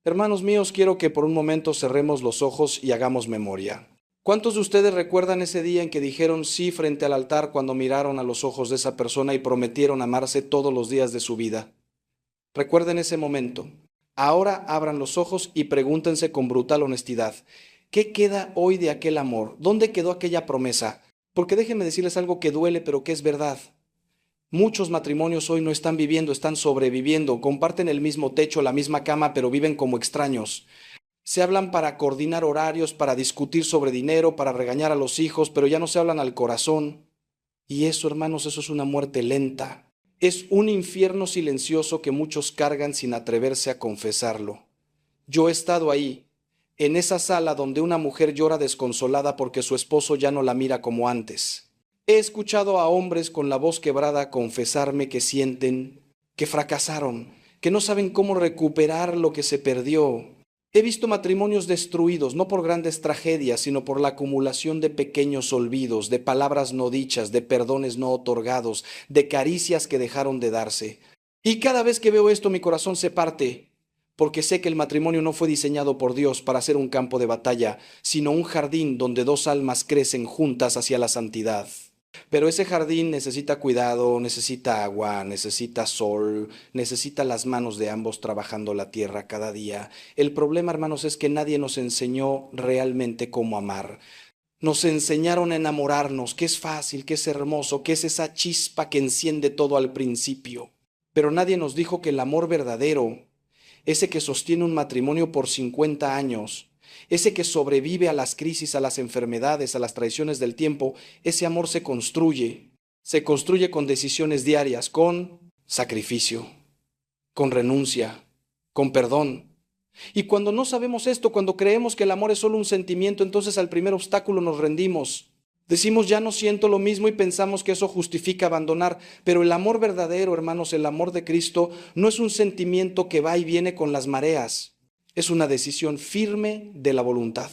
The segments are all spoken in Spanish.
Hermanos míos, quiero que por un momento cerremos los ojos y hagamos memoria. ¿Cuántos de ustedes recuerdan ese día en que dijeron sí frente al altar cuando miraron a los ojos de esa persona y prometieron amarse todos los días de su vida? Recuerden ese momento. Ahora abran los ojos y pregúntense con brutal honestidad, ¿qué queda hoy de aquel amor? ¿Dónde quedó aquella promesa? Porque déjenme decirles algo que duele, pero que es verdad. Muchos matrimonios hoy no están viviendo, están sobreviviendo, comparten el mismo techo, la misma cama, pero viven como extraños. Se hablan para coordinar horarios, para discutir sobre dinero, para regañar a los hijos, pero ya no se hablan al corazón. Y eso, hermanos, eso es una muerte lenta. Es un infierno silencioso que muchos cargan sin atreverse a confesarlo. Yo he estado ahí, en esa sala donde una mujer llora desconsolada porque su esposo ya no la mira como antes. He escuchado a hombres con la voz quebrada confesarme que sienten, que fracasaron, que no saben cómo recuperar lo que se perdió. He visto matrimonios destruidos, no por grandes tragedias, sino por la acumulación de pequeños olvidos, de palabras no dichas, de perdones no otorgados, de caricias que dejaron de darse. Y cada vez que veo esto, mi corazón se parte, porque sé que el matrimonio no fue diseñado por Dios para ser un campo de batalla, sino un jardín donde dos almas crecen juntas hacia la santidad. Pero ese jardín necesita cuidado, necesita agua, necesita sol, necesita las manos de ambos trabajando la tierra cada día. El problema, hermanos, es que nadie nos enseñó realmente cómo amar. Nos enseñaron a enamorarnos, que es fácil, que es hermoso, que es esa chispa que enciende todo al principio. Pero nadie nos dijo que el amor verdadero, ese que sostiene un matrimonio por 50 años, ese que sobrevive a las crisis, a las enfermedades, a las traiciones del tiempo, ese amor se construye con decisiones diarias, con sacrificio, con renuncia, con perdón. Y cuando no sabemos esto, cuando creemos que el amor es solo un sentimiento, entonces al primer obstáculo nos rendimos. Decimos, ya no siento lo mismo y pensamos que eso justifica abandonar, pero el amor verdadero, hermanos, el amor de Cristo no es un sentimiento que va y viene con las mareas, es una decisión firme de la voluntad.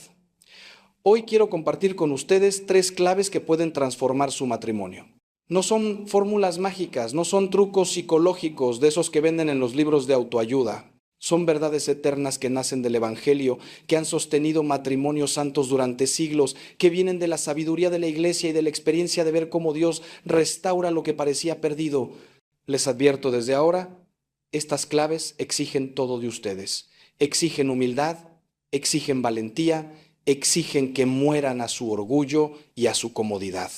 Hoy quiero compartir con ustedes 3 claves que pueden transformar su matrimonio. No son fórmulas mágicas, no son trucos psicológicos de esos que venden en los libros de autoayuda. Son verdades eternas que nacen del Evangelio, que han sostenido matrimonios santos durante siglos, que vienen de la sabiduría de la Iglesia y de la experiencia de ver cómo Dios restaura lo que parecía perdido. Les advierto desde ahora, estas claves exigen todo de ustedes. Exigen humildad, exigen valentía, exigen que mueran a su orgullo y a su comodidad.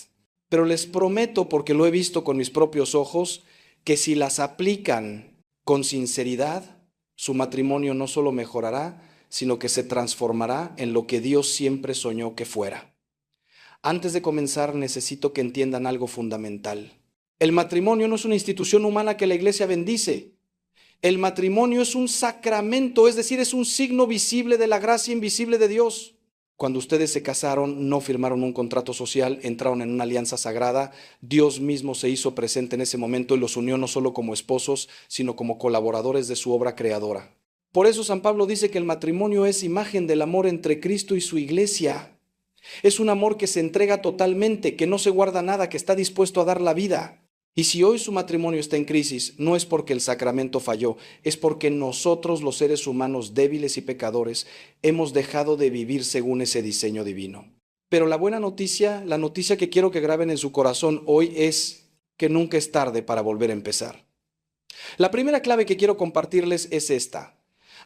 Pero les prometo, porque lo he visto con mis propios ojos, que si las aplican con sinceridad, su matrimonio no solo mejorará, sino que se transformará en lo que Dios siempre soñó que fuera. Antes de comenzar, necesito que entiendan algo fundamental. El matrimonio no es una institución humana que la Iglesia bendice. El matrimonio es un sacramento, es decir, es un signo visible de la gracia invisible de Dios. Cuando ustedes se casaron, no firmaron un contrato social, entraron en una alianza sagrada. Dios mismo se hizo presente en ese momento y los unió no solo como esposos, sino como colaboradores de su obra creadora. Por eso San Pablo dice que el matrimonio es imagen del amor entre Cristo y su iglesia. Es un amor que se entrega totalmente, que no se guarda nada, que está dispuesto a dar la vida. Y si hoy su matrimonio está en crisis, no es porque el sacramento falló, es porque nosotros, los seres humanos débiles y pecadores, hemos dejado de vivir según ese diseño divino. Pero la buena noticia, la noticia que quiero que graben en su corazón hoy es que nunca es tarde para volver a empezar. La primera clave que quiero compartirles es esta.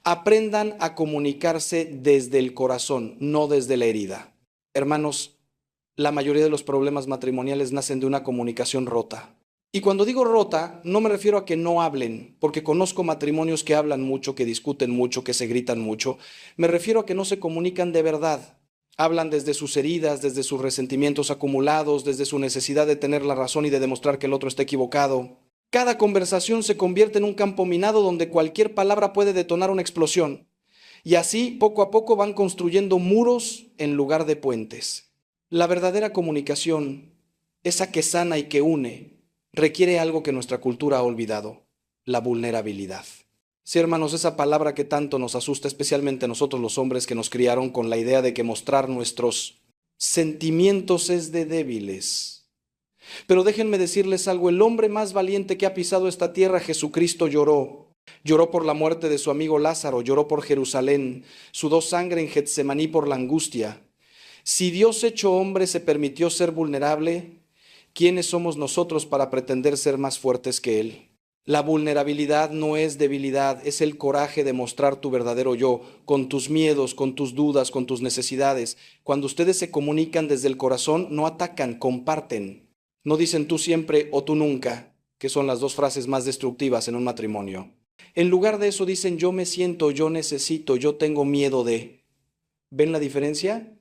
Aprendan a comunicarse desde el corazón, no desde la herida. Hermanos, la mayoría de los problemas matrimoniales nacen de una comunicación rota. Y cuando digo rota, no me refiero a que no hablen, porque conozco matrimonios que hablan mucho, que discuten mucho, que se gritan mucho. Me refiero a que no se comunican de verdad. Hablan desde sus heridas, desde sus resentimientos acumulados, desde su necesidad de tener la razón y de demostrar que el otro está equivocado. Cada conversación se convierte en un campo minado donde cualquier palabra puede detonar una explosión. Y así, poco a poco, van construyendo muros en lugar de puentes. La verdadera comunicación, esa que sana y que une, requiere algo que nuestra cultura ha olvidado, la vulnerabilidad. Sí, hermanos, esa palabra que tanto nos asusta, especialmente a nosotros los hombres que nos criaron con la idea de que mostrar nuestros sentimientos es de débiles. Pero déjenme decirles algo, el hombre más valiente que ha pisado esta tierra, Jesucristo, lloró. Lloró por la muerte de su amigo Lázaro, lloró por Jerusalén, sudó sangre en Getsemaní por la angustia. Si Dios hecho hombre se permitió ser vulnerable, ¿quiénes somos nosotros para pretender ser más fuertes que Él? La vulnerabilidad no es debilidad, es el coraje de mostrar tu verdadero yo, con tus miedos, con tus dudas, con tus necesidades. Cuando ustedes se comunican desde el corazón, no atacan, comparten. No dicen tú siempre o tú nunca, que son las dos frases más destructivas en un matrimonio. En lugar de eso dicen yo me siento, yo necesito, yo tengo miedo de. ¿Ven la diferencia?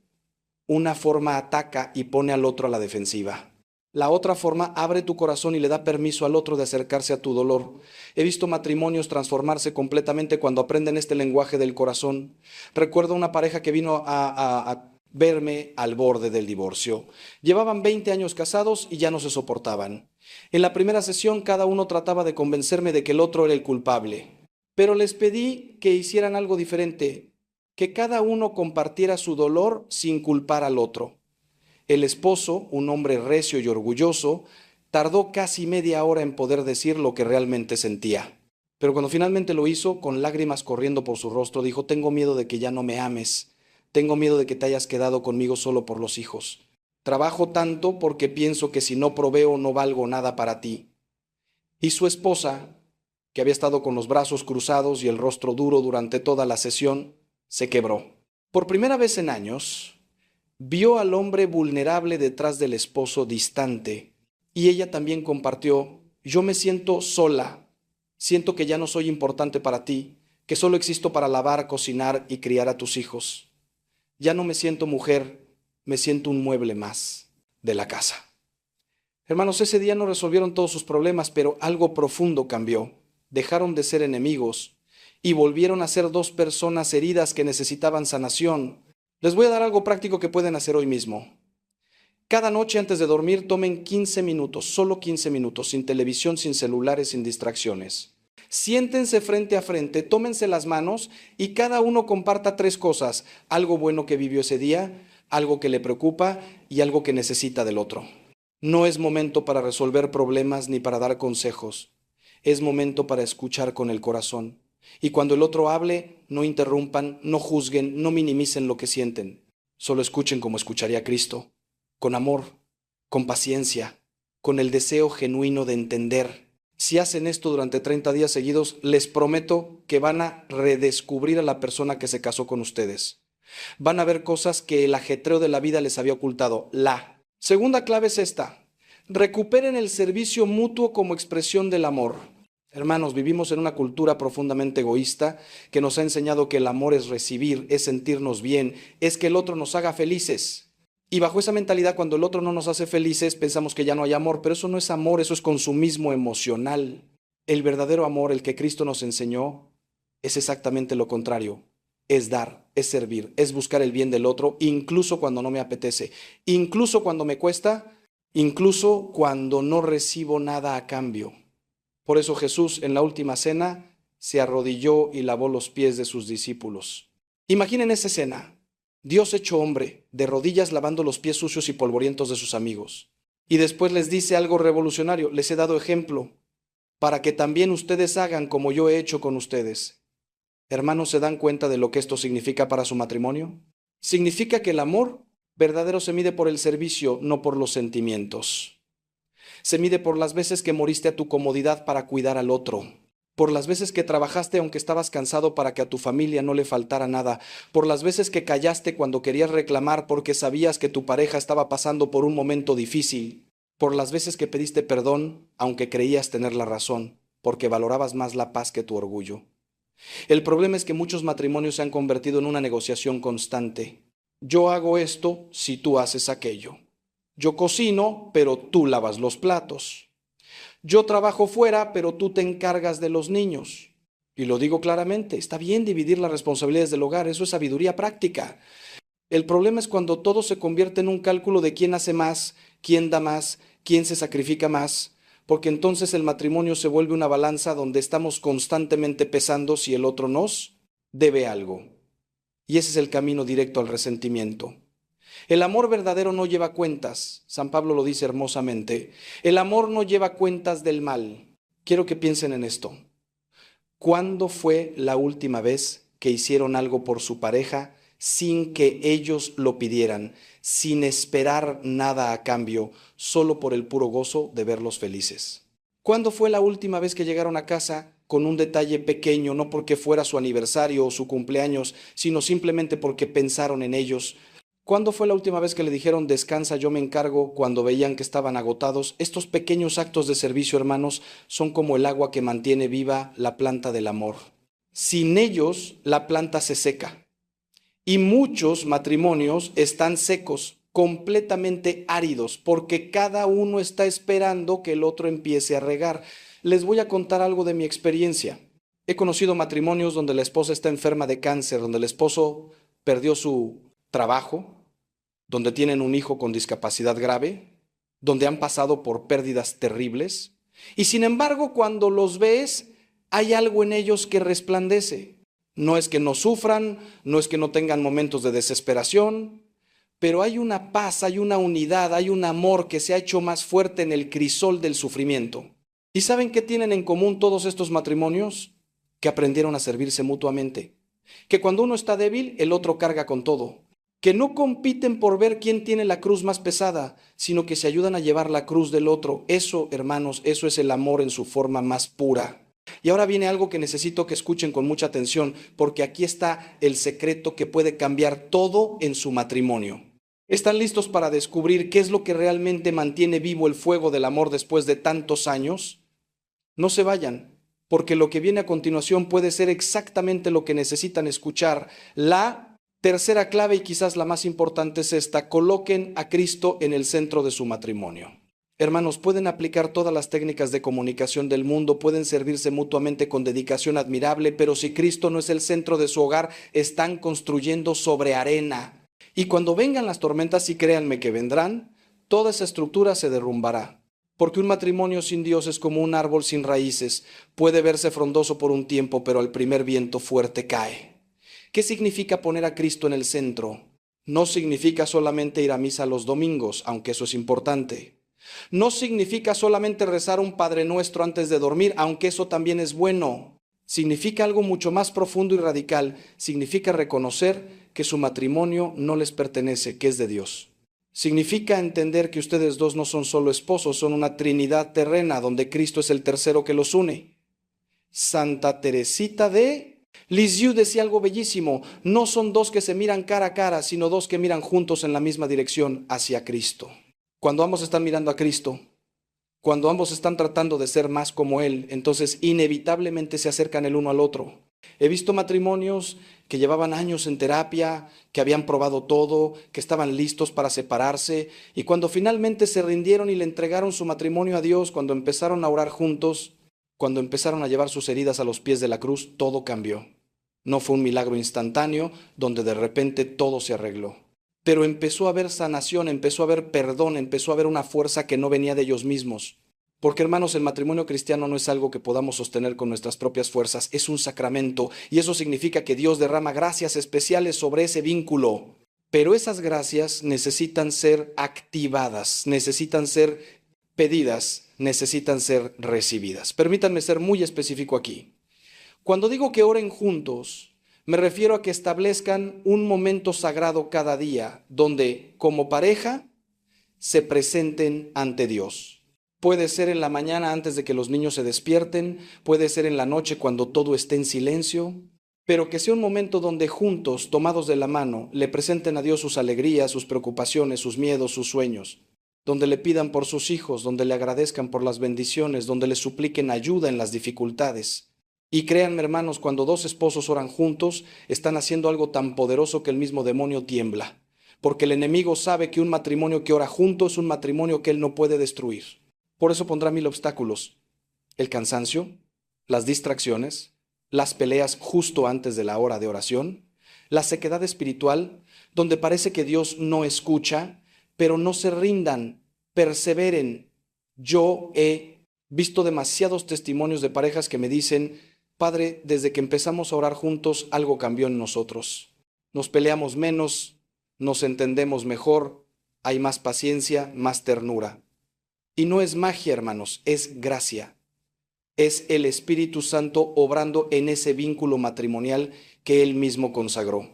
Una forma ataca y pone al otro a la defensiva. La otra forma abre tu corazón y le da permiso al otro de acercarse a tu dolor. He visto matrimonios transformarse completamente cuando aprenden este lenguaje del corazón. Recuerdo una pareja que vino a verme al borde del divorcio. Llevaban 20 años casados y ya no se soportaban. En la primera sesión cada uno trataba de convencerme de que el otro era el culpable. Pero les pedí que hicieran algo diferente, que cada uno compartiera su dolor sin culpar al otro. El esposo, un hombre recio y orgulloso, tardó casi media hora en poder decir lo que realmente sentía. Pero cuando finalmente lo hizo, con lágrimas corriendo por su rostro, dijo, tengo miedo de que ya no me ames, tengo miedo de que te hayas quedado conmigo solo por los hijos. Trabajo tanto porque pienso que si no proveo no valgo nada para ti. Y su esposa, que había estado con los brazos cruzados y el rostro duro durante toda la sesión, se quebró. Por primera vez en años, vio al hombre vulnerable detrás del esposo distante, y ella también compartió, yo me siento sola, siento que ya no soy importante para ti, que solo existo para lavar, cocinar y criar a tus hijos. Ya no me siento mujer, me siento un mueble más de la casa. Hermanos, ese día no resolvieron todos sus problemas, pero algo profundo cambió. Dejaron de ser enemigos y volvieron a ser dos personas heridas que necesitaban sanación. Les voy a dar algo práctico que pueden hacer hoy mismo. Cada noche antes de dormir tomen 15 minutos, solo 15 minutos, sin televisión, sin celulares, sin distracciones. Siéntense frente a frente, tómense las manos y cada uno comparta tres cosas: algo bueno que vivió ese día, algo que le preocupa y algo que necesita del otro. No es momento para resolver problemas ni para dar consejos. Es momento para escuchar con el corazón. Y cuando el otro hable, no interrumpan, no juzguen, no minimicen lo que sienten. Solo escuchen como escucharía Cristo, con amor, con paciencia, con el deseo genuino de entender. Si hacen esto durante 30 días seguidos, les prometo que van a redescubrir a la persona que se casó con ustedes. Van a ver cosas que el ajetreo de la vida les había ocultado. La segunda clave es esta: recuperen el servicio mutuo como expresión del amor. Hermanos, vivimos en una cultura profundamente egoísta que nos ha enseñado que el amor es recibir, es sentirnos bien, es que el otro nos haga felices. Y bajo esa mentalidad, cuando el otro no nos hace felices, pensamos que ya no hay amor, pero eso no es amor, eso es consumismo emocional. El verdadero amor, el que Cristo nos enseñó, es exactamente lo contrario. Es dar, es servir, es buscar el bien del otro, incluso cuando no me apetece, incluso cuando me cuesta, incluso cuando no recibo nada a cambio. Por eso Jesús en la última cena se arrodilló y lavó los pies de sus discípulos. Imaginen esa escena: Dios hecho hombre, de rodillas lavando los pies sucios y polvorientos de sus amigos. Y después les dice algo revolucionario: les he dado ejemplo para que también ustedes hagan como yo he hecho con ustedes. Hermanos, ¿se dan cuenta de lo que esto significa para su matrimonio? Significa que el amor verdadero se mide por el servicio, no por los sentimientos. Se mide por las veces que moriste a tu comodidad para cuidar al otro, por las veces que trabajaste aunque estabas cansado para que a tu familia no le faltara nada, por las veces que callaste cuando querías reclamar porque sabías que tu pareja estaba pasando por un momento difícil, por las veces que pediste perdón aunque creías tener la razón, porque valorabas más la paz que tu orgullo. El problema es que muchos matrimonios se han convertido en una negociación constante. Yo hago esto si tú haces aquello. Yo cocino, pero tú lavas los platos. Yo trabajo fuera, pero tú te encargas de los niños. Y lo digo claramente, está bien dividir las responsabilidades del hogar, eso es sabiduría práctica. El problema es cuando todo se convierte en un cálculo de quién hace más, quién da más, quién se sacrifica más, porque entonces el matrimonio se vuelve una balanza donde estamos constantemente pesando si el otro nos debe algo. Y ese es el camino directo al resentimiento. El amor verdadero no lleva cuentas. San Pablo lo dice hermosamente. El amor no lleva cuentas del mal. Quiero que piensen en esto. ¿Cuándo fue la última vez que hicieron algo por su pareja sin que ellos lo pidieran, sin esperar nada a cambio, solo por el puro gozo de verlos felices? ¿Cuándo fue la última vez que llegaron a casa con un detalle pequeño, no porque fuera su aniversario o su cumpleaños, sino simplemente porque pensaron en ellos? ¿Cuándo fue la última vez que le dijeron descansa, yo me encargo, cuando veían que estaban agotados? Estos pequeños actos de servicio, hermanos, son como el agua que mantiene viva la planta del amor. Sin ellos, la planta se seca. Y muchos matrimonios están secos, completamente áridos, porque cada uno está esperando que el otro empiece a regar. Les voy a contar algo de mi experiencia. He conocido matrimonios donde la esposa está enferma de cáncer, donde el esposo perdió su trabajo, donde tienen un hijo con discapacidad grave, donde han pasado por pérdidas terribles, y sin embargo, cuando los ves, hay algo en ellos que resplandece. No es que no sufran, no es que no tengan momentos de desesperación, pero hay una paz, hay una unidad, hay un amor que se ha hecho más fuerte en el crisol del sufrimiento. ¿Y saben qué tienen en común todos estos matrimonios? Que aprendieron a servirse mutuamente. Que cuando uno está débil, el otro carga con todo. Que no compiten por ver quién tiene la cruz más pesada, sino que se ayudan a llevar la cruz del otro. Eso, hermanos, eso es el amor en su forma más pura. Y ahora viene algo que necesito que escuchen con mucha atención, porque aquí está el secreto que puede cambiar todo en su matrimonio. ¿Están listos para descubrir qué es lo que realmente mantiene vivo el fuego del amor después de tantos años? No se vayan, porque lo que viene a continuación puede ser exactamente lo que necesitan escuchar. La tercera clave, y quizás la más importante, es esta: coloquen a Cristo en el centro de su matrimonio. Hermanos, pueden aplicar todas las técnicas de comunicación del mundo, pueden servirse mutuamente con dedicación admirable, pero si Cristo no es el centro de su hogar, están construyendo sobre arena. Y cuando vengan las tormentas, y créanme que vendrán, toda esa estructura se derrumbará. Porque un matrimonio sin Dios es como un árbol sin raíces. Puede verse frondoso por un tiempo, pero al primer viento fuerte cae. ¿Qué significa poner a Cristo en el centro? No significa solamente ir a misa los domingos, aunque eso es importante. No significa solamente rezar un Padre Nuestro antes de dormir, aunque eso también es bueno. Significa algo mucho más profundo y radical. Significa reconocer que su matrimonio no les pertenece, que es de Dios. Significa entender que ustedes dos no son solo esposos, son una trinidad terrena donde Cristo es el tercero que los une. Santa Teresita de Lisieux decía algo bellísimo: no son dos que se miran cara a cara, sino dos que miran juntos en la misma dirección, hacia Cristo. Cuando ambos están mirando a Cristo, cuando ambos están tratando de ser más como Él, entonces inevitablemente se acercan el uno al otro. He visto matrimonios que llevaban años en terapia, que habían probado todo, que estaban listos para separarse, y cuando finalmente se rindieron y le entregaron su matrimonio a Dios, cuando empezaron a orar juntos, cuando empezaron a llevar sus heridas a los pies de la cruz, todo cambió. No fue un milagro instantáneo donde de repente todo se arregló. Pero empezó a haber sanación, empezó a haber perdón, empezó a haber una fuerza que no venía de ellos mismos. Porque, hermanos, el matrimonio cristiano no es algo que podamos sostener con nuestras propias fuerzas, es un sacramento, y eso significa que Dios derrama gracias especiales sobre ese vínculo. Pero esas gracias necesitan ser activadas, necesitan ser pedidas, necesitan ser recibidas. Permítanme ser muy específico aquí. Cuando digo que oren juntos, me refiero a que establezcan un momento sagrado cada día donde, como pareja, se presenten ante Dios. Puede ser en la mañana antes de que los niños se despierten, puede ser en la noche cuando todo esté en silencio, pero que sea un momento donde juntos, tomados de la mano, le presenten a Dios sus alegrías, sus preocupaciones, sus miedos, sus sueños, donde le pidan por sus hijos, donde le agradezcan por las bendiciones, donde le supliquen ayuda en las dificultades. Y créanme, hermanos, cuando dos esposos oran juntos, están haciendo algo tan poderoso que el mismo demonio tiembla. Porque el enemigo sabe que un matrimonio que ora junto es un matrimonio que él no puede destruir. Por eso pondrá 1000 obstáculos: el cansancio, las distracciones, las peleas justo antes de la hora de oración, la sequedad espiritual, donde parece que Dios no escucha, pero no se rindan, perseveren. Yo he visto demasiados testimonios de parejas que me dicen: Padre, desde que empezamos a orar juntos, algo cambió en nosotros. Nos peleamos menos, nos entendemos mejor, hay más paciencia, más ternura. Y no es magia, hermanos, es gracia. Es el Espíritu Santo obrando en ese vínculo matrimonial que Él mismo consagró.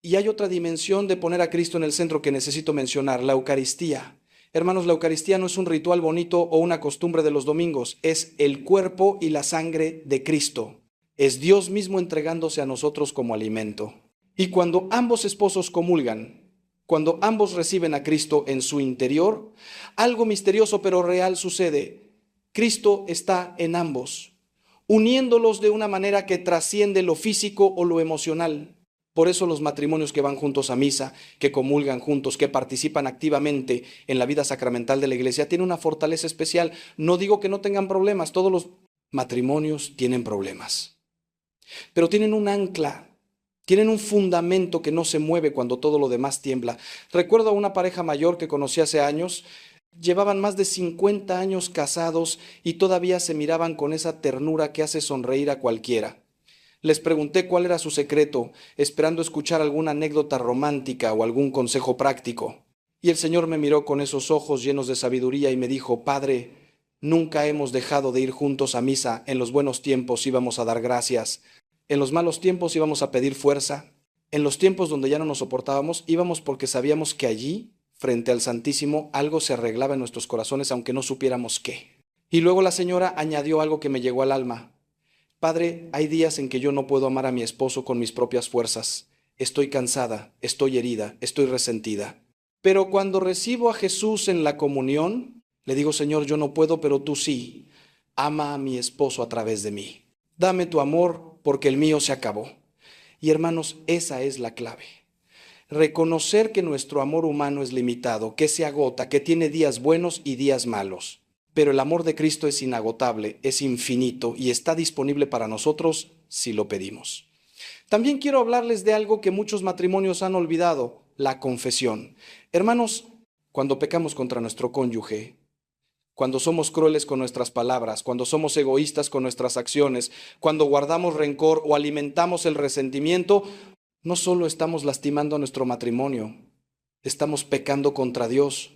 Y hay otra dimensión de poner a Cristo en el centro que necesito mencionar, la Eucaristía. Hermanos, la Eucaristía no es un ritual bonito o una costumbre de los domingos, es el cuerpo y la sangre de Cristo. Es Dios mismo entregándose a nosotros como alimento. Y cuando ambos esposos comulgan, cuando ambos reciben a Cristo en su interior, algo misterioso pero real sucede. Cristo está en ambos, uniéndolos de una manera que trasciende lo físico o lo emocional. Por eso los matrimonios que van juntos a misa, que comulgan juntos, que participan activamente en la vida sacramental de la iglesia, tienen una fortaleza especial. No digo que no tengan problemas, todos los matrimonios tienen problemas, pero tienen un ancla, tienen un fundamento que no se mueve cuando todo lo demás tiembla. Recuerdo a una pareja mayor que conocí hace años. Llevaban más de 50 años casados y todavía se miraban con esa ternura que hace sonreír a cualquiera. Les pregunté cuál era su secreto, esperando escuchar alguna anécdota romántica o algún consejo práctico. Y el Señor me miró con esos ojos llenos de sabiduría y me dijo: Padre, nunca hemos dejado de ir juntos a misa. En los buenos tiempos íbamos a dar gracias. En los malos tiempos íbamos a pedir fuerza. En los tiempos donde ya no nos soportábamos, íbamos porque sabíamos que allí, frente al Santísimo, algo se arreglaba en nuestros corazones, aunque no supiéramos qué. Y luego la señora añadió algo que me llegó al alma. Padre, hay días en que yo no puedo amar a mi esposo con mis propias fuerzas. Estoy cansada, estoy herida, estoy resentida. Pero cuando recibo a Jesús en la comunión, le digo: Señor, yo no puedo, pero tú sí. Ama a mi esposo a través de mí. Dame tu amor porque el mío se acabó. Y hermanos, esa es la clave. Reconocer que nuestro amor humano es limitado, que se agota, que tiene días buenos y días malos. Pero el amor de Cristo es inagotable, es infinito y está disponible para nosotros si lo pedimos. También quiero hablarles de algo que muchos matrimonios han olvidado: la confesión. Hermanos, cuando pecamos contra nuestro cónyuge, cuando somos crueles con nuestras palabras, cuando somos egoístas con nuestras acciones, cuando guardamos rencor o alimentamos el resentimiento, no solo estamos lastimando a nuestro matrimonio, estamos pecando contra Dios,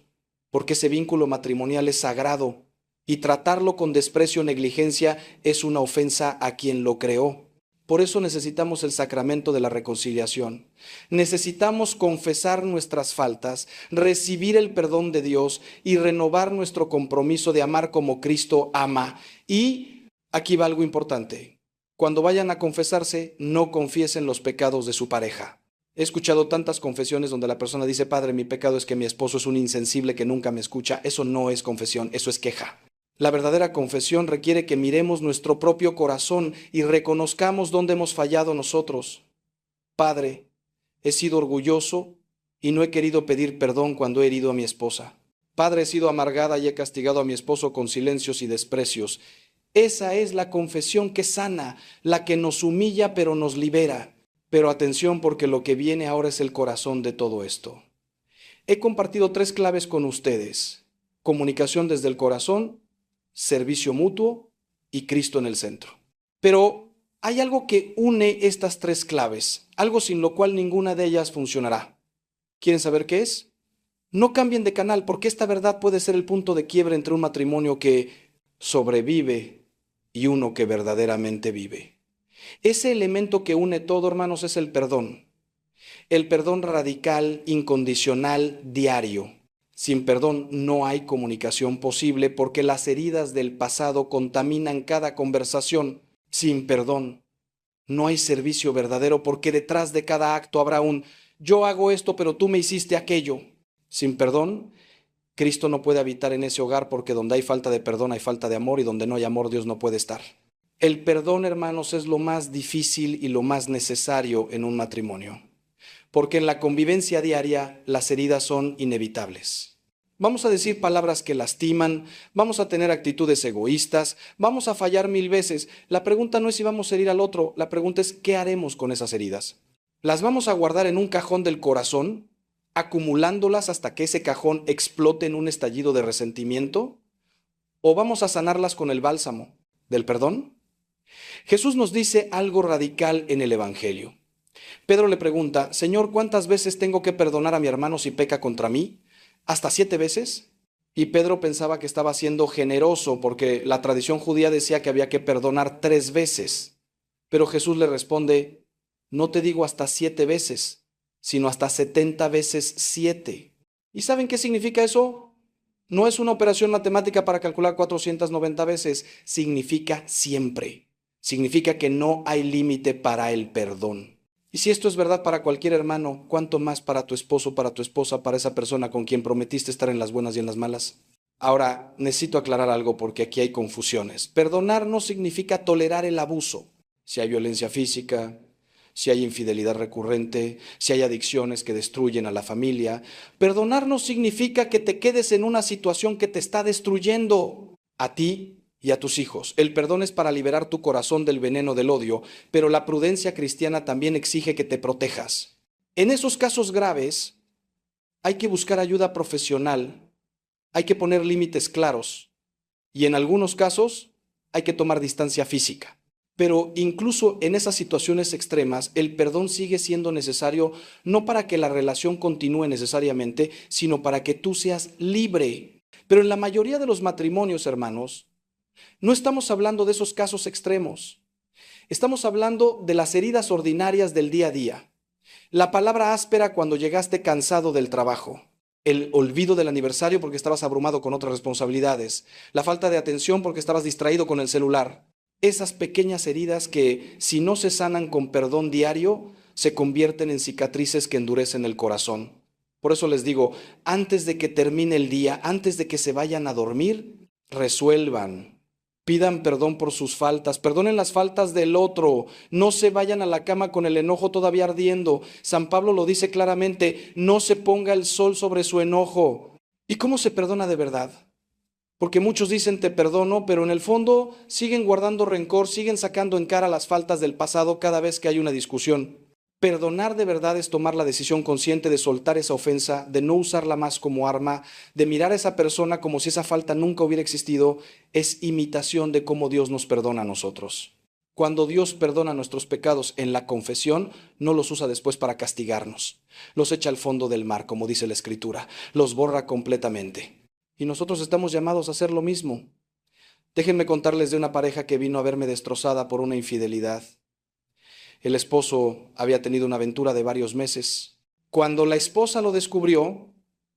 porque ese vínculo matrimonial es sagrado y tratarlo con desprecio o negligencia es una ofensa a quien lo creó. Por eso necesitamos el sacramento de la reconciliación. Necesitamos confesar nuestras faltas, recibir el perdón de Dios y renovar nuestro compromiso de amar como Cristo ama. Y aquí va algo importante: cuando vayan a confesarse, no confiesen los pecados de su pareja. He escuchado tantas confesiones donde la persona dice: Padre, mi pecado es que mi esposo es un insensible que nunca me escucha. Eso no es confesión, eso es queja. La verdadera confesión requiere que miremos nuestro propio corazón y reconozcamos dónde hemos fallado nosotros. Padre, he sido orgulloso y no he querido pedir perdón cuando he herido a mi esposa. Padre, he sido amargada y he castigado a mi esposo con silencios y desprecios. Esa es la confesión que sana, la que nos humilla pero nos libera. Pero atención, porque lo que viene ahora es el corazón de todo esto. He compartido 3 claves con ustedes: comunicación desde el corazón, servicio mutuo y Cristo en el centro. Pero hay algo que une estas 3 claves, algo sin lo cual ninguna de ellas funcionará. ¿Quieren saber qué es? No cambien de canal, porque esta verdad puede ser el punto de quiebre entre un matrimonio que sobrevive y uno que verdaderamente vive. Ese elemento que une todo, hermanos, es el perdón. El perdón radical, incondicional, diario. Sin perdón no hay comunicación posible, porque las heridas del pasado contaminan cada conversación. Sin perdón no hay servicio verdadero, porque detrás de cada acto habrá un: yo hago esto, pero tú me hiciste aquello. Sin perdón, Cristo no puede habitar en ese hogar, porque donde hay falta de perdón hay falta de amor, y donde no hay amor Dios no puede estar. El perdón, hermanos, es lo más difícil y lo más necesario en un matrimonio, porque en la convivencia diaria las heridas son inevitables. Vamos a decir palabras que lastiman, vamos a tener actitudes egoístas, vamos a fallar 1000 veces. La pregunta no es si vamos a herir al otro, la pregunta es: ¿qué haremos con esas heridas? ¿Las vamos a guardar en un cajón del corazón, acumulándolas hasta que ese cajón explote en un estallido de resentimiento? ¿O vamos a sanarlas con el bálsamo del perdón? Jesús nos dice algo radical en el Evangelio. Pedro le pregunta: Señor, ¿cuántas veces tengo que perdonar a mi hermano si peca contra mí? ¿Hasta 7 veces? Y Pedro pensaba que estaba siendo generoso porque la tradición judía decía que había que perdonar 3 veces. Pero Jesús le responde, no te digo hasta 7 veces, sino hasta 70 veces 7. ¿Y saben qué significa eso? No es una operación matemática para calcular 490 veces, significa siempre. Significa que no hay límite para el perdón. Y si esto es verdad para cualquier hermano, ¿cuánto más para tu esposo, para tu esposa, para esa persona con quien prometiste estar en las buenas y en las malas? Ahora, necesito aclarar algo porque aquí hay confusiones. Perdonar no significa tolerar el abuso. Si hay violencia física, si hay infidelidad recurrente, si hay adicciones que destruyen a la familia. Perdonar no significa que te quedes en una situación que te está destruyendo a ti y a tus hijos. El perdón es para liberar tu corazón del veneno del odio, pero la prudencia cristiana también exige que te protejas. En esos casos graves, hay que buscar ayuda profesional, hay que poner límites claros y en algunos casos hay que tomar distancia física. Pero incluso en esas situaciones extremas, el perdón sigue siendo necesario no para que la relación continúe necesariamente, sino para que tú seas libre. Pero en la mayoría de los matrimonios, hermanos, no estamos hablando de esos casos extremos. Estamos hablando de las heridas ordinarias del día a día. La palabra áspera cuando llegaste cansado del trabajo. El olvido del aniversario porque estabas abrumado con otras responsabilidades. La falta de atención porque estabas distraído con el celular. Esas pequeñas heridas que, si no se sanan con perdón diario, se convierten en cicatrices que endurecen el corazón. Por eso les digo, antes de que termine el día, antes de que se vayan a dormir, resuelvan. Pidan perdón por sus faltas, perdonen las faltas del otro, no se vayan a la cama con el enojo todavía ardiendo. San Pablo lo dice claramente, no se ponga el sol sobre su enojo. ¿Y cómo se perdona de verdad? Porque muchos dicen te perdono, pero en el fondo siguen guardando rencor, siguen sacando en cara las faltas del pasado cada vez que hay una discusión. Perdonar de verdad es tomar la decisión consciente de soltar esa ofensa, de no usarla más como arma, de mirar a esa persona como si esa falta nunca hubiera existido, es imitación de cómo Dios nos perdona a nosotros. Cuando Dios perdona nuestros pecados en la confesión, no los usa después para castigarnos. Los echa al fondo del mar, como dice la Escritura, los borra completamente. Y nosotros estamos llamados a hacer lo mismo. Déjenme contarles de una pareja que vino a verme destrozada por una infidelidad. El esposo había tenido una aventura de varios meses. Cuando la esposa lo descubrió,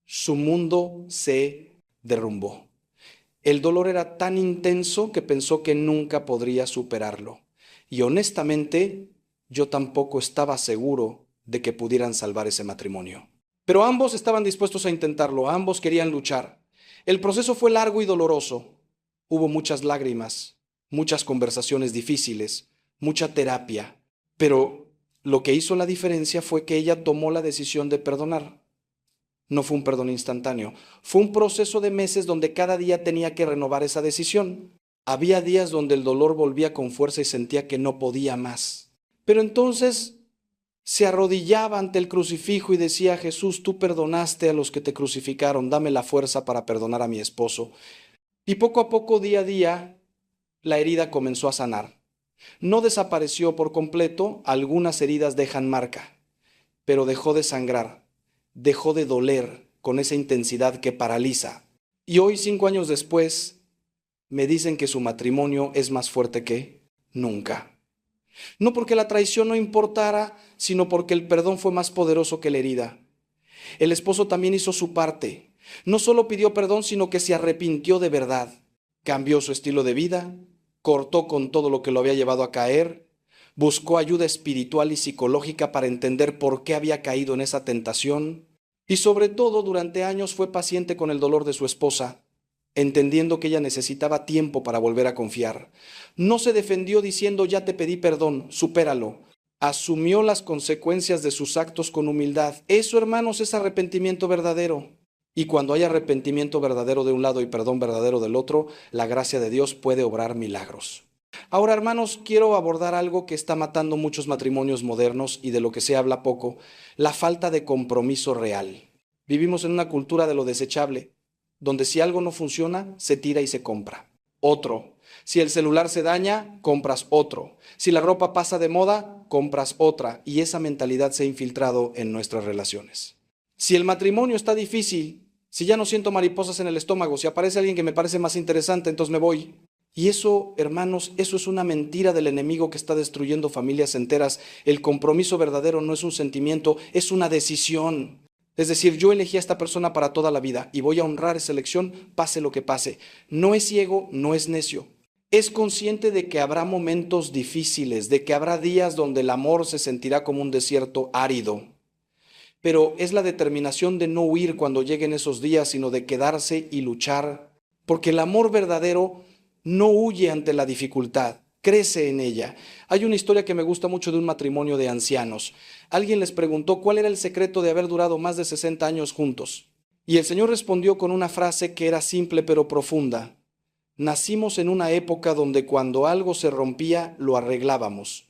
su mundo se derrumbó. El dolor era tan intenso que pensó que nunca podría superarlo. Y honestamente, yo tampoco estaba seguro de que pudieran salvar ese matrimonio. Pero ambos estaban dispuestos a intentarlo, ambos querían luchar. El proceso fue largo y doloroso. Hubo muchas lágrimas, muchas conversaciones difíciles, mucha terapia. Pero lo que hizo la diferencia fue que ella tomó la decisión de perdonar. No fue un perdón instantáneo, fue un proceso de meses donde cada día tenía que renovar esa decisión. Había días donde el dolor volvía con fuerza y sentía que no podía más. Pero entonces se arrodillaba ante el crucifijo y decía, Jesús, tú perdonaste a los que te crucificaron, dame la fuerza para perdonar a mi esposo. Y poco a poco, día a día, la herida comenzó a sanar. No desapareció por completo, algunas heridas dejan marca, pero dejó de sangrar, dejó de doler con esa intensidad que paraliza. Y hoy, 5 años después, me dicen que su matrimonio es más fuerte que nunca. No porque la traición no importara, sino porque el perdón fue más poderoso que la herida. El esposo también hizo su parte. No solo pidió perdón, sino que se arrepintió de verdad. Cambió su estilo de vida, cortó con todo lo que lo había llevado a caer, buscó ayuda espiritual y psicológica para entender por qué había caído en esa tentación y sobre todo durante años fue paciente con el dolor de su esposa, entendiendo que ella necesitaba tiempo para volver a confiar. No se defendió diciendo ya te pedí perdón, supéralo. Asumió las consecuencias de sus actos con humildad. Eso, hermanos, es arrepentimiento verdadero. Y cuando hay arrepentimiento verdadero de un lado y perdón verdadero del otro, la gracia de Dios puede obrar milagros. Ahora, hermanos, quiero abordar algo que está matando muchos matrimonios modernos y de lo que se habla poco, la falta de compromiso real. Vivimos en una cultura de lo desechable, donde si algo no funciona, se tira y se compra. Otro. Si el celular se daña, compras otro. Si la ropa pasa de moda, compras otra. Y esa mentalidad se ha infiltrado en nuestras relaciones. Si el matrimonio está difícil, Si ya no siento mariposas en el estómago, si aparece alguien que me parece más interesante, entonces me voy. Y eso, hermanos, eso es una mentira del enemigo que está destruyendo familias enteras. El compromiso verdadero no es un sentimiento, es una decisión. Es decir, yo elegí a esta persona para toda la vida y voy a honrar esa elección, pase lo que pase. No es ciego, no es necio. Es consciente de que habrá momentos difíciles, de que habrá días donde el amor se sentirá como un desierto árido. Pero es la determinación de no huir cuando lleguen esos días, sino de quedarse y luchar. Porque el amor verdadero no huye ante la dificultad, crece en ella. Hay una historia que me gusta mucho de un matrimonio de ancianos. Alguien les preguntó cuál era el secreto de haber durado más de 60 años juntos. Y el Señor respondió con una frase que era simple pero profunda. Nacimos en una época donde cuando algo se rompía, lo arreglábamos,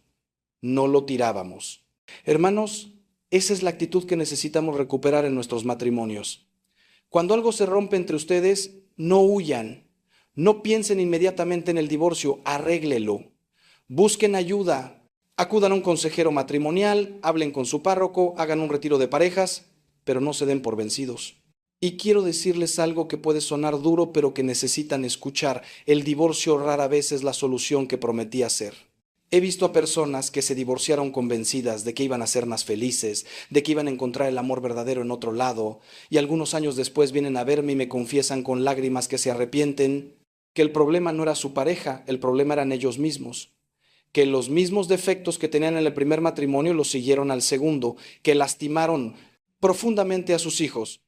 no lo tirábamos. Hermanos, esa es la actitud que necesitamos recuperar en nuestros matrimonios. Cuando algo se rompe entre ustedes, no huyan. No piensen inmediatamente en el divorcio, arréglelo. Busquen ayuda, acudan a un consejero matrimonial, hablen con su párroco, hagan un retiro de parejas, pero no se den por vencidos. Y quiero decirles algo que puede sonar duro, pero que necesitan escuchar. El divorcio rara vez es la solución que prometía ser. He visto a personas que se divorciaron convencidas de que iban a ser más felices, de que iban a encontrar el amor verdadero en otro lado, y algunos años después vienen a verme y me confiesan con lágrimas que se arrepienten, que el problema no era su pareja, el problema eran ellos mismos, que los mismos defectos que tenían en el primer matrimonio los siguieron al segundo, que lastimaron profundamente a sus hijos,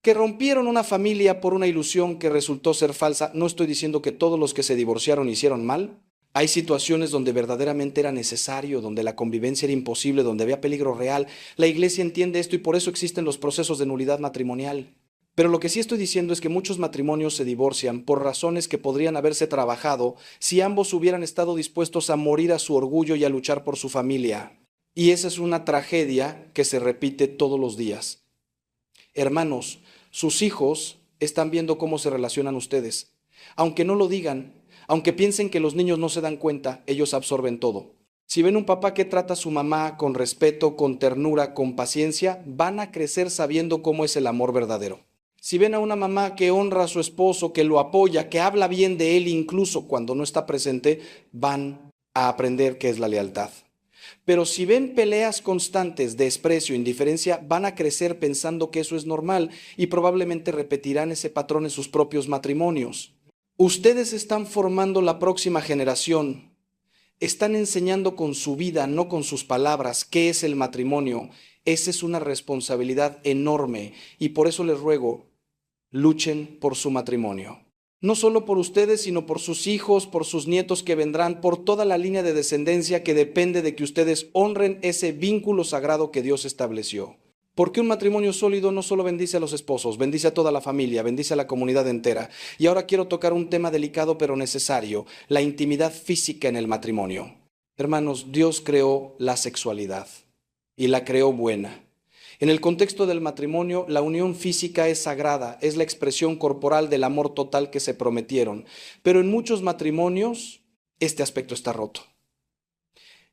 que rompieron una familia por una ilusión que resultó ser falsa. No estoy diciendo que todos los que se divorciaron hicieron mal. Hay situaciones donde verdaderamente era necesario, donde la convivencia era imposible, donde había peligro real. La iglesia entiende esto y por eso existen los procesos de nulidad matrimonial. Pero lo que sí estoy diciendo es que muchos matrimonios se divorcian por razones que podrían haberse trabajado si ambos hubieran estado dispuestos a morir a su orgullo y a luchar por su familia. Y esa es una tragedia que se repite todos los días. Hermanos, sus hijos están viendo cómo se relacionan ustedes. Aunque no lo digan, aunque piensen que los niños no se dan cuenta, ellos absorben todo. Si ven un papá que trata a su mamá con respeto, con ternura, con paciencia, van a crecer sabiendo cómo es el amor verdadero. Si ven a una mamá que honra a su esposo, que lo apoya, que habla bien de él incluso cuando no está presente, van a aprender qué es la lealtad. Pero si ven peleas constantes, desprecio, indiferencia, van a crecer pensando que eso es normal y probablemente repetirán ese patrón en sus propios matrimonios. Ustedes están formando la próxima generación. Están enseñando con su vida, no con sus palabras, qué es el matrimonio. Esa es una responsabilidad enorme y por eso les ruego, luchen por su matrimonio. No solo por ustedes, sino por sus hijos, por sus nietos que vendrán, por toda la línea de descendencia que depende de que ustedes honren ese vínculo sagrado que Dios estableció. Porque un matrimonio sólido no solo bendice a los esposos, bendice a toda la familia, bendice a la comunidad entera. Y ahora quiero tocar un tema delicado pero necesario, la intimidad física en el matrimonio. Hermanos, Dios creó la sexualidad y la creó buena. En el contexto del matrimonio, la unión física es sagrada, es la expresión corporal del amor total que se prometieron. Pero en muchos matrimonios, este aspecto está roto.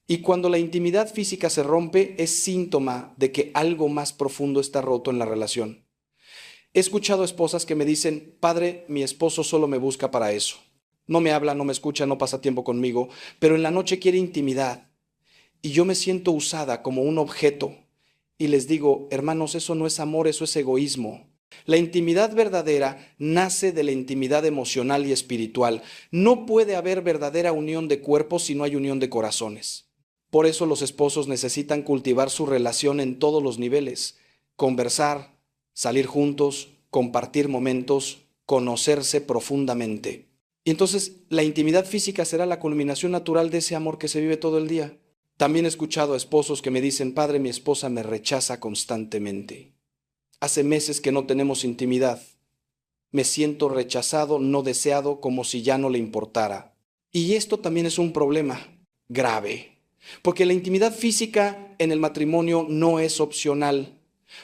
Y cuando la intimidad física se rompe, es síntoma de que algo más profundo está roto en la relación. He escuchado esposas que me dicen, padre, mi esposo solo me busca para eso. No me habla, no me escucha, no pasa tiempo conmigo, pero en la noche quiere intimidad. Y yo me siento usada como un objeto. Y les digo, hermanos, eso no es amor, eso es egoísmo. La intimidad verdadera nace de la intimidad emocional y espiritual. No puede haber verdadera unión de cuerpos si no hay unión de corazones. Por eso los esposos necesitan cultivar su relación en todos los niveles. Conversar, salir juntos, compartir momentos, conocerse profundamente. Y entonces la intimidad física será la culminación natural de ese amor que se vive todo el día. También he escuchado a esposos que me dicen, padre, mi esposa me rechaza constantemente. Hace meses que no tenemos intimidad. Me siento rechazado, no deseado, como si ya no le importara. Y esto también es un problema grave, porque la intimidad física en el matrimonio no es opcional.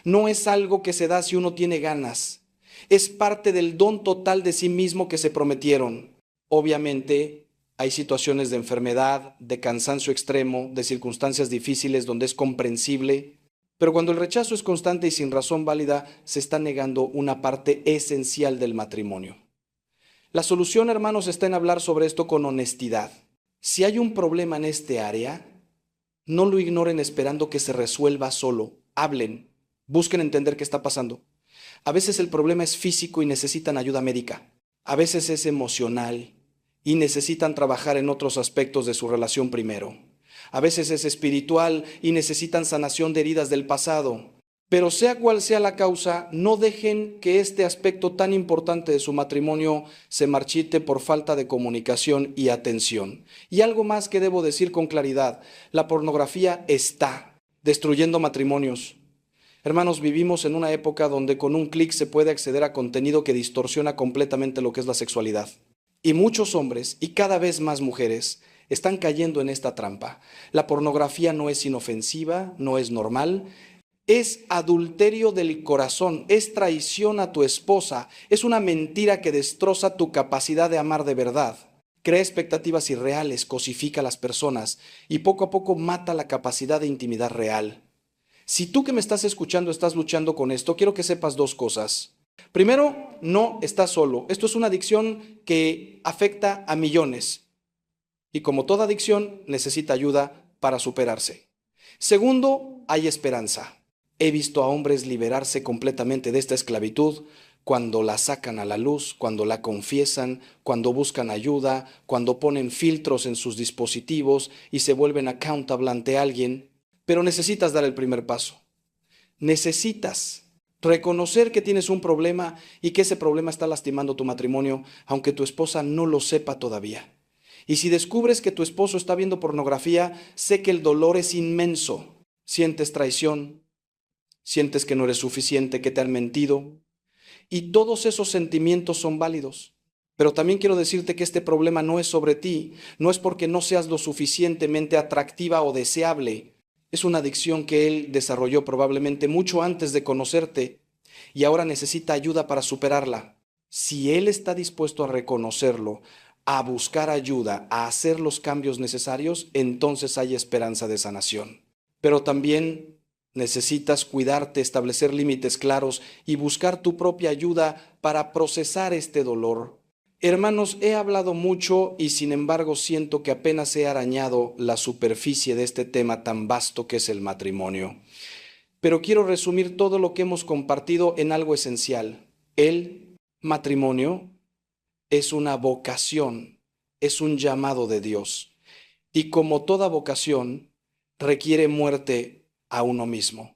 No es algo que se da si uno tiene ganas. Es parte del don total de sí mismo que se prometieron. Obviamente, hay situaciones de enfermedad, de cansancio extremo, de circunstancias difíciles donde es comprensible, Pero cuando el rechazo es constante y sin razón válida, se está negando una parte esencial del matrimonio. La solución, hermanos, está en hablar sobre esto con honestidad. Si hay un problema en este área, no lo ignoren esperando que se resuelva solo. Hablen, busquen entender qué está pasando. A veces el problema es físico y necesitan ayuda médica. A veces es emocional y necesitan trabajar en otros aspectos de su relación primero. A veces es espiritual y necesitan sanación de heridas del pasado. Pero sea cual sea la causa, no dejen que este aspecto tan importante de su matrimonio se marchite por falta de comunicación y atención. Y algo más que debo decir con claridad, la pornografía está destruyendo matrimonios. Hermanos, vivimos en una época donde con un clic se puede acceder a contenido que distorsiona completamente lo que es la sexualidad. Y muchos hombres, y cada vez más mujeres, están cayendo en esta trampa. La pornografía no es inofensiva, no es normal. Es adulterio del corazón, es traición a tu esposa, es una mentira que destroza tu capacidad de amar de verdad. Crea expectativas irreales, cosifica a las personas y poco a poco mata la capacidad de intimidad real. Si tú que me estás escuchando estás luchando con esto, quiero que sepas dos cosas. Primero, no estás solo. Esto es una adicción que afecta a millones y como toda adicción necesita ayuda para superarse. Segundo, hay esperanza. He visto a hombres liberarse completamente de esta esclavitud cuando la sacan a la luz, cuando la confiesan, cuando buscan ayuda, cuando ponen filtros en sus dispositivos y se vuelven accountable ante alguien. Pero necesitas dar el primer paso. Necesitas reconocer que tienes un problema y que ese problema está lastimando tu matrimonio, aunque tu esposa no lo sepa todavía. Y si descubres que tu esposo está viendo pornografía, sé que el dolor es inmenso. Sientes traición, sientes que no eres suficiente, que te han mentido. Y todos esos sentimientos son válidos. Pero también quiero decirte que este problema no es sobre ti, no es porque no seas lo suficientemente atractiva o deseable. Es una adicción que él desarrolló probablemente mucho antes de conocerte y ahora necesita ayuda para superarla. Si él está dispuesto a reconocerlo, a buscar ayuda, a hacer los cambios necesarios, entonces hay esperanza de sanación. Pero también necesitas cuidarte, establecer límites claros y buscar tu propia ayuda para procesar este dolor. Hermanos, he hablado mucho y sin embargo siento que apenas he arañado la superficie de este tema tan vasto que es el matrimonio. Pero quiero resumir todo lo que hemos compartido en algo esencial. El matrimonio es una vocación, es un llamado de Dios. Y como toda vocación, requiere muerte a uno mismo.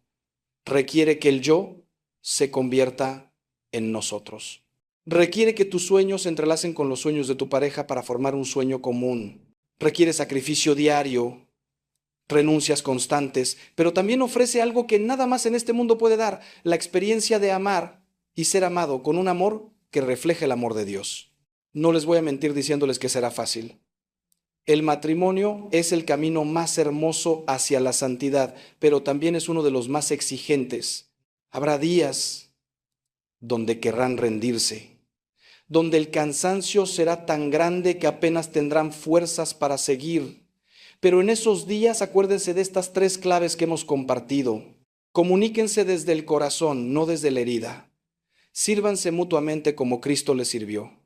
Requiere que el yo se convierta en nosotros. Requiere que tus sueños se entrelacen con los sueños de tu pareja para formar un sueño común. Requiere sacrificio diario, renuncias constantes, pero también ofrece algo que nada más en este mundo puede dar, la experiencia de amar y ser amado con un amor que refleje el amor de Dios. No les voy a mentir diciéndoles que será fácil. El matrimonio es el camino más hermoso hacia la santidad, pero también es uno de los más exigentes. Habrá días donde querrán rendirse, donde el cansancio será tan grande que apenas tendrán fuerzas para seguir. Pero en esos días acuérdense de estas tres claves que hemos compartido. Comuníquense desde el corazón, no desde la herida. Sírvanse mutuamente como Cristo les sirvió.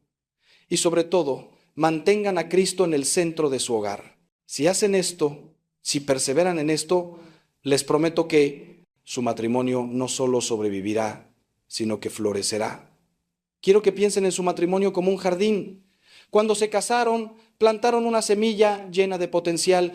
Y sobre todo, mantengan a Cristo en el centro de su hogar. Si hacen esto, si perseveran en esto, les prometo que su matrimonio no solo sobrevivirá, sino que florecerá. Quiero que piensen en su matrimonio como un jardín. Cuando se casaron, plantaron una semilla llena de potencial,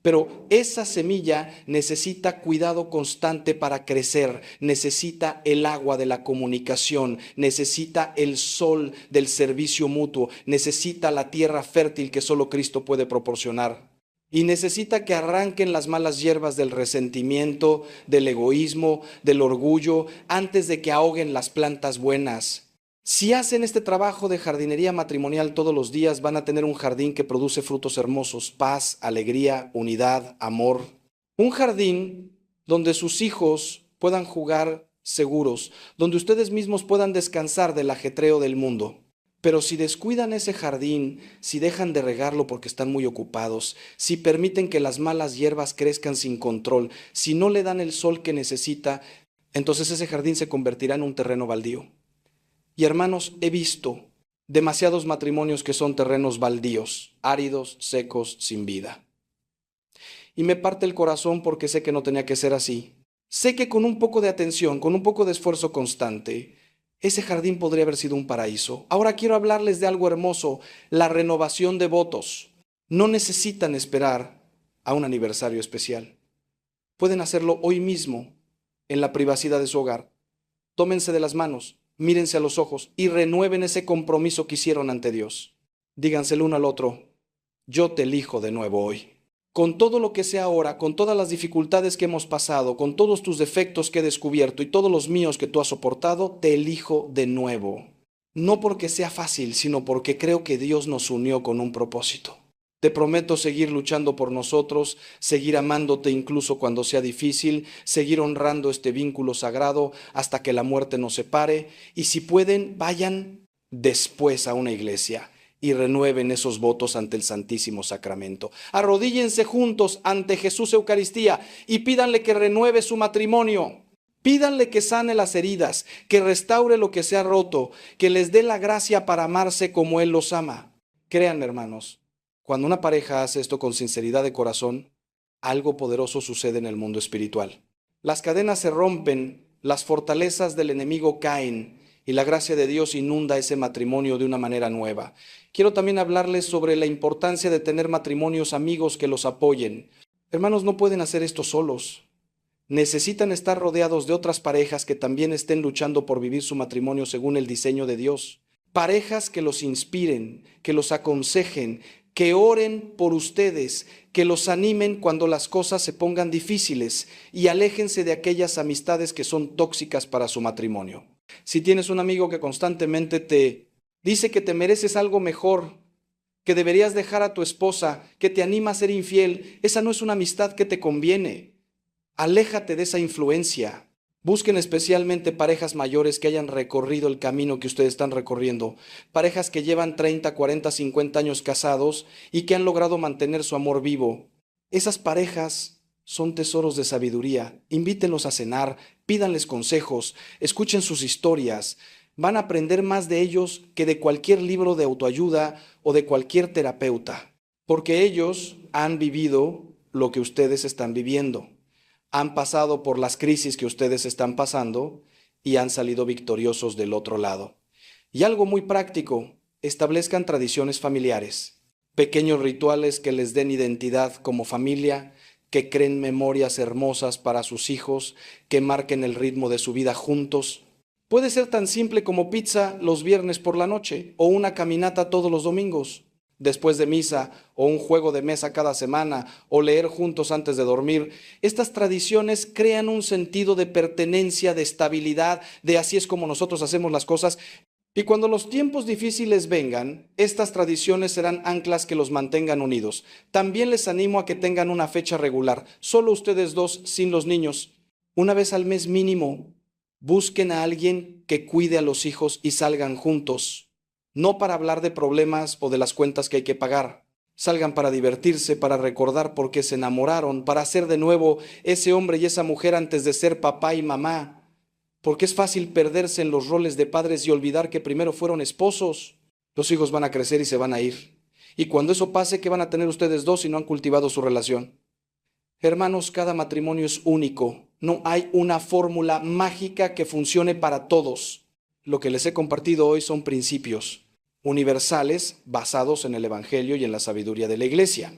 pero esa semilla necesita cuidado constante para crecer, necesita el agua de la comunicación, necesita el sol del servicio mutuo, necesita la tierra fértil que solo Cristo puede proporcionar. Y necesita que arranquen las malas hierbas del resentimiento, del egoísmo, del orgullo, antes de que ahoguen las plantas buenas. Si hacen este trabajo de jardinería matrimonial todos los días, van a tener un jardín que produce frutos hermosos, paz, alegría, unidad, amor. Un jardín donde sus hijos puedan jugar seguros, donde ustedes mismos puedan descansar del ajetreo del mundo. Pero si descuidan ese jardín, si dejan de regarlo porque están muy ocupados, si permiten que las malas hierbas crezcan sin control, si no le dan el sol que necesita, entonces ese jardín se convertirá en un terreno baldío. Y hermanos, he visto demasiados matrimonios que son terrenos baldíos, áridos, secos, sin vida. Y me parte el corazón porque sé que no tenía que ser así. Sé que con un poco de atención, con un poco de esfuerzo constante, ese jardín podría haber sido un paraíso. Ahora quiero hablarles de algo hermoso, la renovación de votos. No necesitan esperar a un aniversario especial. Pueden hacerlo hoy mismo, en la privacidad de su hogar. Tómense de las manos, mírense a los ojos y renueven ese compromiso que hicieron ante Dios. Díganse el uno al otro, yo te elijo de nuevo hoy. Con todo lo que sé ahora, con todas las dificultades que hemos pasado, con todos tus defectos que he descubierto y todos los míos que tú has soportado, te elijo de nuevo. No porque sea fácil, sino porque creo que Dios nos unió con un propósito. Te prometo seguir luchando por nosotros, seguir amándote incluso cuando sea difícil, seguir honrando este vínculo sagrado hasta que la muerte nos separe. Y si pueden, vayan después a una iglesia y renueven esos votos ante el Santísimo Sacramento. Arrodíllense juntos ante Jesús Eucaristía y pídanle que renueve su matrimonio. Pídanle que sane las heridas, que restaure lo que se ha roto, que les dé la gracia para amarse como Él los ama. Créanme, hermanos, cuando una pareja hace esto con sinceridad de corazón, algo poderoso sucede en el mundo espiritual. Las cadenas se rompen, las fortalezas del enemigo caen y la gracia de Dios inunda ese matrimonio de una manera nueva. Quiero también hablarles sobre la importancia de tener matrimonios amigos que los apoyen. Hermanos, no pueden hacer esto solos. Necesitan estar rodeados de otras parejas que también estén luchando por vivir su matrimonio según el diseño de Dios. Parejas que los inspiren, que los aconsejen, que oren por ustedes, que los animen cuando las cosas se pongan difíciles y aléjense de aquellas amistades que son tóxicas para su matrimonio. Si tienes un amigo que constantemente te dice que te mereces algo mejor, que deberías dejar a tu esposa, que te anima a ser infiel, esa no es una amistad que te conviene. Aléjate de esa influencia. Busquen especialmente parejas mayores que hayan recorrido el camino que ustedes están recorriendo, parejas que llevan 30, 40, 50 años casados y que han logrado mantener su amor vivo. Esas parejas son tesoros de sabiduría. Invítenlos a cenar, pídanles consejos, escuchen sus historias. Van a aprender más de ellos que de cualquier libro de autoayuda o de cualquier terapeuta, porque ellos han vivido lo que ustedes están viviendo. Han pasado por las crisis que ustedes están pasando y han salido victoriosos del otro lado. Y algo muy práctico, establezcan tradiciones familiares, pequeños rituales que les den identidad como familia, que creen memorias hermosas para sus hijos, que marquen el ritmo de su vida juntos. Puede ser tan simple como pizza los viernes por la noche o una caminata todos los domingos después de misa, o un juego de mesa cada semana, o leer juntos antes de dormir. Estas tradiciones crean un sentido de pertenencia, de estabilidad, de así es como nosotros hacemos las cosas. Y cuando los tiempos difíciles vengan, estas tradiciones serán anclas que los mantengan unidos. También les animo a que tengan una fecha regular, solo ustedes dos, sin los niños. Una vez al mes mínimo, busquen a alguien que cuide a los hijos y salgan juntos. No para hablar de problemas o de las cuentas que hay que pagar. Salgan para divertirse, para recordar por qué se enamoraron, para ser de nuevo ese hombre y esa mujer antes de ser papá y mamá. Porque es fácil perderse en los roles de padres y olvidar que primero fueron esposos. Los hijos van a crecer y se van a ir. Y cuando eso pase, ¿qué van a tener ustedes dos si no han cultivado su relación? Hermanos, cada matrimonio es único. No hay una fórmula mágica que funcione para todos. Lo que les he compartido hoy son principios universales basados en el Evangelio y en la sabiduría de la Iglesia.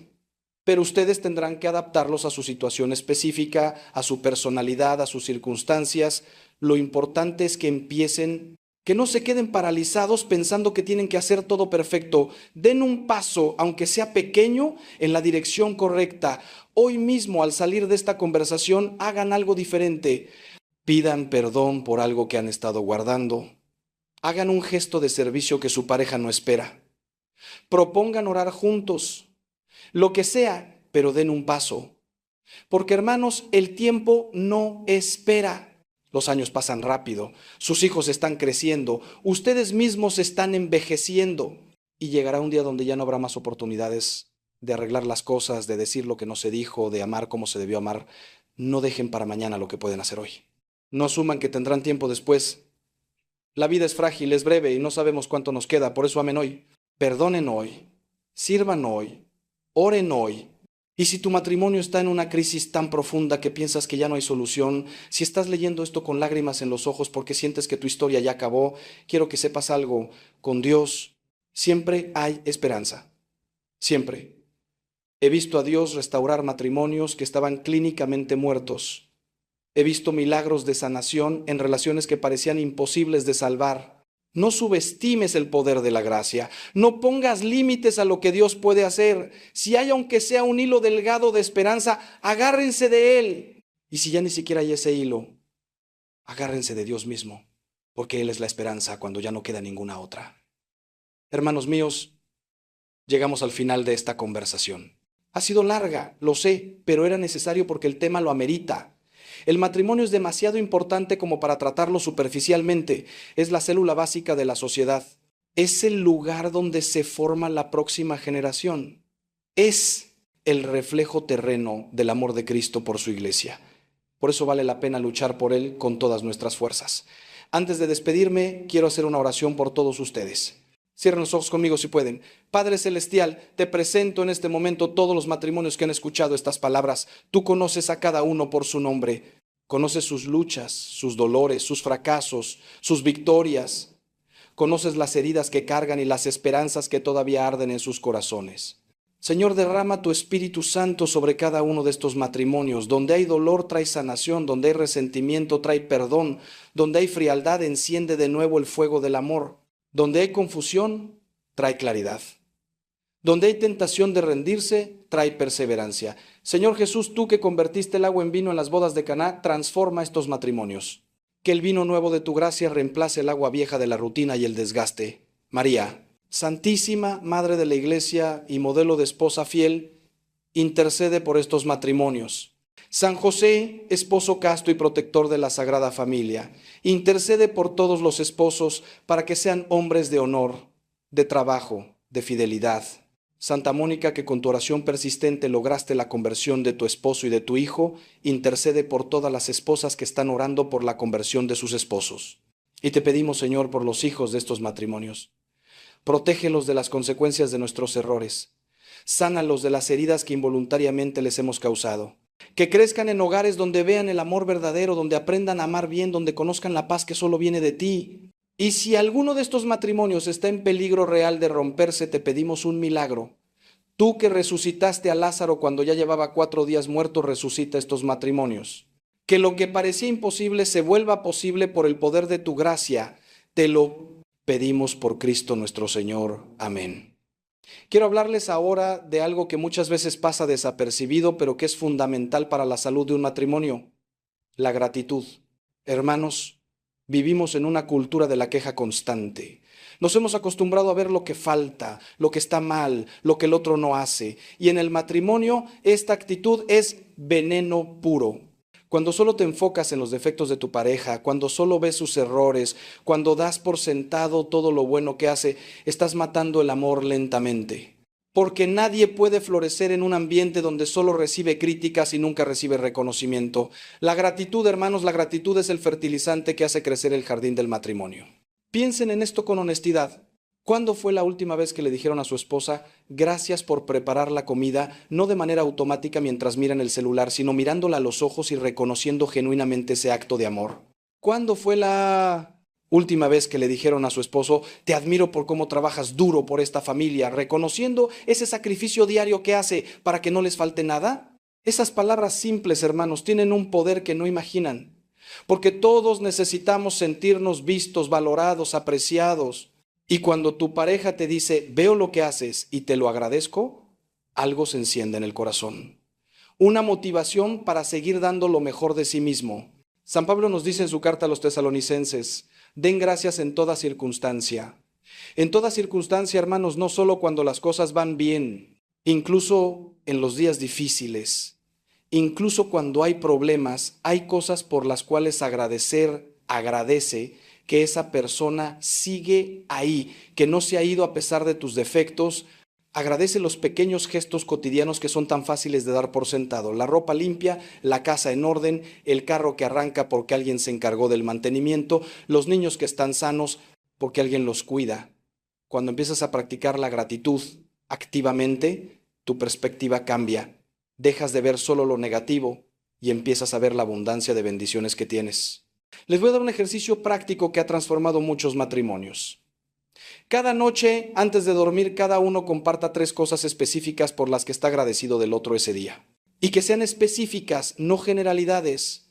Pero ustedes tendrán que adaptarlos a su situación específica, a su personalidad, a sus circunstancias. Lo importante es que empiecen, que no se queden paralizados pensando que tienen que hacer todo perfecto. Den un paso, aunque sea pequeño, en la dirección correcta. Hoy mismo, al salir de esta conversación, hagan algo diferente. Pidan perdón por algo que han estado guardando. Hagan un gesto de servicio que su pareja no espera. Propongan orar juntos. Lo que sea, pero den un paso. Porque hermanos, el tiempo no espera. Los años pasan rápido, sus hijos están creciendo, ustedes mismos están envejeciendo y llegará un día donde ya no habrá más oportunidades de arreglar las cosas, de decir lo que no se dijo, de amar como se debió amar. No dejen para mañana lo que pueden hacer hoy. No asuman que tendrán tiempo después. La vida es frágil, es breve y no sabemos cuánto nos queda, por eso amen hoy. Perdonen hoy, sirvan hoy, oren hoy. Y si tu matrimonio está en una crisis tan profunda que piensas que ya no hay solución, si estás leyendo esto con lágrimas en los ojos porque sientes que tu historia ya acabó, quiero que sepas algo, con Dios siempre hay esperanza, siempre. He visto a Dios restaurar matrimonios que estaban clínicamente muertos. He visto milagros de sanación en relaciones que parecían imposibles de salvar. No subestimes el poder de la gracia. No pongas límites a lo que Dios puede hacer. Si hay aunque sea un hilo delgado de esperanza, agárrense de él. Y si ya ni siquiera hay ese hilo, agárrense de Dios mismo, porque Él es la esperanza cuando ya no queda ninguna otra. Hermanos míos, llegamos al final de esta conversación. Ha sido larga, lo sé, pero era necesario porque el tema lo amerita. El matrimonio es demasiado importante como para tratarlo superficialmente. Es la célula básica de la sociedad. Es el lugar donde se forma la próxima generación. Es el reflejo terreno del amor de Cristo por su iglesia. Por eso vale la pena luchar por él con todas nuestras fuerzas. Antes de despedirme, quiero hacer una oración por todos ustedes. Cierren los ojos conmigo si pueden. Padre Celestial, te presento en este momento todos los matrimonios que han escuchado estas palabras. Tú conoces a cada uno por su nombre. Conoces sus luchas, sus dolores, sus fracasos, sus victorias. Conoces las heridas que cargan y las esperanzas que todavía arden en sus corazones. Señor, derrama tu Espíritu Santo sobre cada uno de estos matrimonios. Donde hay dolor trae sanación, donde hay resentimiento trae perdón, donde hay frialdad enciende de nuevo el fuego del amor. Donde hay confusión, trae claridad. Donde hay tentación de rendirse, trae perseverancia. Señor Jesús, tú que convertiste el agua en vino en las bodas de Caná, transforma estos matrimonios. Que el vino nuevo de tu gracia reemplace el agua vieja de la rutina y el desgaste. María, Santísima Madre de la Iglesia y modelo de esposa fiel, intercede por estos matrimonios. San José, esposo casto y protector de la Sagrada Familia, intercede por todos los esposos para que sean hombres de honor, de trabajo, de fidelidad. Santa Mónica, que con tu oración persistente lograste la conversión de tu esposo y de tu hijo, intercede por todas las esposas que están orando por la conversión de sus esposos. Y te pedimos, Señor, por los hijos de estos matrimonios. Protégelos de las consecuencias de nuestros errores. Sánalos de las heridas que involuntariamente les hemos causado. Que crezcan en hogares donde vean el amor verdadero, donde aprendan a amar bien, donde conozcan la paz que solo viene de ti. Y si alguno de estos matrimonios está en peligro real de romperse, te pedimos un milagro. Tú que resucitaste a Lázaro cuando ya llevaba 4 días muerto, resucita estos matrimonios. Que lo que parecía imposible se vuelva posible por el poder de tu gracia. Te lo pedimos por Cristo nuestro Señor. Amén. Quiero hablarles ahora de algo que muchas veces pasa desapercibido, pero que es fundamental para la salud de un matrimonio: la gratitud. Hermanos, vivimos en una cultura de la queja constante. Nos hemos acostumbrado a ver lo que falta, lo que está mal, lo que el otro no hace. Y en el matrimonio esta actitud es veneno puro. Cuando solo te enfocas en los defectos de tu pareja, cuando solo ves sus errores, cuando das por sentado todo lo bueno que hace, estás matando el amor lentamente. Porque nadie puede florecer en un ambiente donde solo recibe críticas y nunca recibe reconocimiento. La gratitud, hermanos, la gratitud es el fertilizante que hace crecer el jardín del matrimonio. Piensen en esto con honestidad. ¿Cuándo fue la última vez que le dijeron a su esposa, gracias por preparar la comida, no de manera automática mientras miran el celular, sino mirándola a los ojos y reconociendo genuinamente ese acto de amor? ¿Cuándo fue la última vez que le dijeron a su esposo, te admiro por cómo trabajas duro por esta familia, reconociendo ese sacrificio diario que hace para que no les falte nada? Esas palabras simples, hermanos, tienen un poder que no imaginan, porque todos necesitamos sentirnos vistos, valorados, apreciados. Y cuando tu pareja te dice, veo lo que haces y te lo agradezco, algo se enciende en el corazón. Una motivación para seguir dando lo mejor de sí mismo. San Pablo nos dice en su carta a los tesalonicenses, den gracias en toda circunstancia. En toda circunstancia, hermanos, no solo cuando las cosas van bien, incluso en los días difíciles. Incluso cuando hay problemas, hay cosas por las cuales agradece que esa persona sigue ahí, que no se ha ido a pesar de tus defectos. Agradece los pequeños gestos cotidianos que son tan fáciles de dar por sentado. La ropa limpia, la casa en orden, el carro que arranca porque alguien se encargó del mantenimiento, los niños que están sanos porque alguien los cuida. Cuando empiezas a practicar la gratitud activamente, tu perspectiva cambia. Dejas de ver solo lo negativo y empiezas a ver la abundancia de bendiciones que tienes. Les voy a dar un ejercicio práctico que ha transformado muchos matrimonios. Cada noche, antes de dormir, cada uno comparta 3 cosas específicas por las que está agradecido del otro ese día. Y que sean específicas, no generalidades.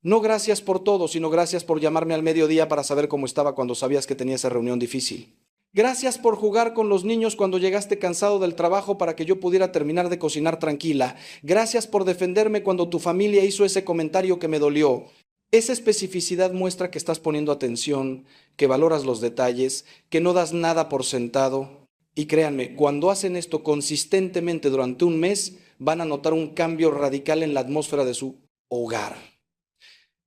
No gracias por todo, sino gracias por llamarme al mediodía para saber cómo estaba cuando sabías que tenía esa reunión difícil. Gracias por jugar con los niños cuando llegaste cansado del trabajo para que yo pudiera terminar de cocinar tranquila. Gracias por defenderme cuando tu familia hizo ese comentario que me dolió. Esa especificidad muestra que estás poniendo atención, que valoras los detalles, que no das nada por sentado. Y créanme, cuando hacen esto consistentemente durante un mes, van a notar un cambio radical en la atmósfera de su hogar.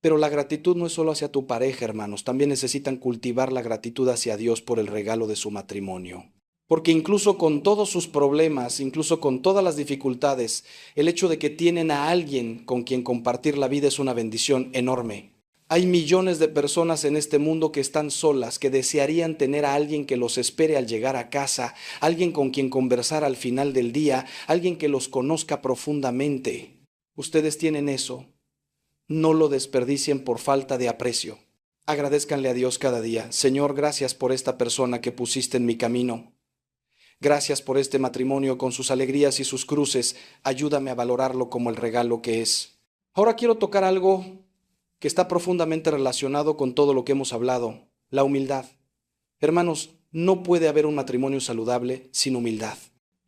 Pero la gratitud no es solo hacia tu pareja, hermanos, también necesitan cultivar la gratitud hacia Dios por el regalo de su matrimonio. Porque incluso con todos sus problemas, incluso con todas las dificultades, el hecho de que tienen a alguien con quien compartir la vida es una bendición enorme. Hay millones de personas en este mundo que están solas, que desearían tener a alguien que los espere al llegar a casa, alguien con quien conversar al final del día, alguien que los conozca profundamente. Ustedes tienen eso. No lo desperdicien por falta de aprecio. Agradézcanle a Dios cada día. Señor, gracias por esta persona que pusiste en mi camino. Gracias por este matrimonio con sus alegrías y sus cruces. Ayúdame a valorarlo como el regalo que es. Ahora quiero tocar algo que está profundamente relacionado con todo lo que hemos hablado, la humildad. Hermanos, no puede haber un matrimonio saludable sin humildad.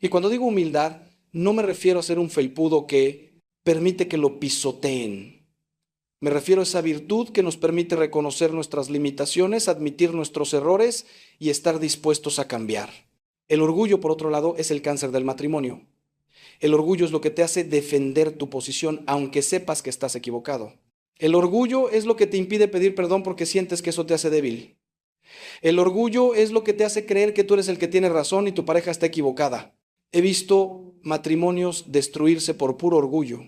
Y cuando digo humildad, no me refiero a ser un felpudo que permite que lo pisoteen. Me refiero a esa virtud que nos permite reconocer nuestras limitaciones, admitir nuestros errores y estar dispuestos a cambiar. El orgullo, por otro lado, es el cáncer del matrimonio. El orgullo es lo que te hace defender tu posición, aunque sepas que estás equivocado. El orgullo es lo que te impide pedir perdón porque sientes que eso te hace débil. El orgullo es lo que te hace creer que tú eres el que tiene razón y tu pareja está equivocada. He visto matrimonios destruirse por puro orgullo.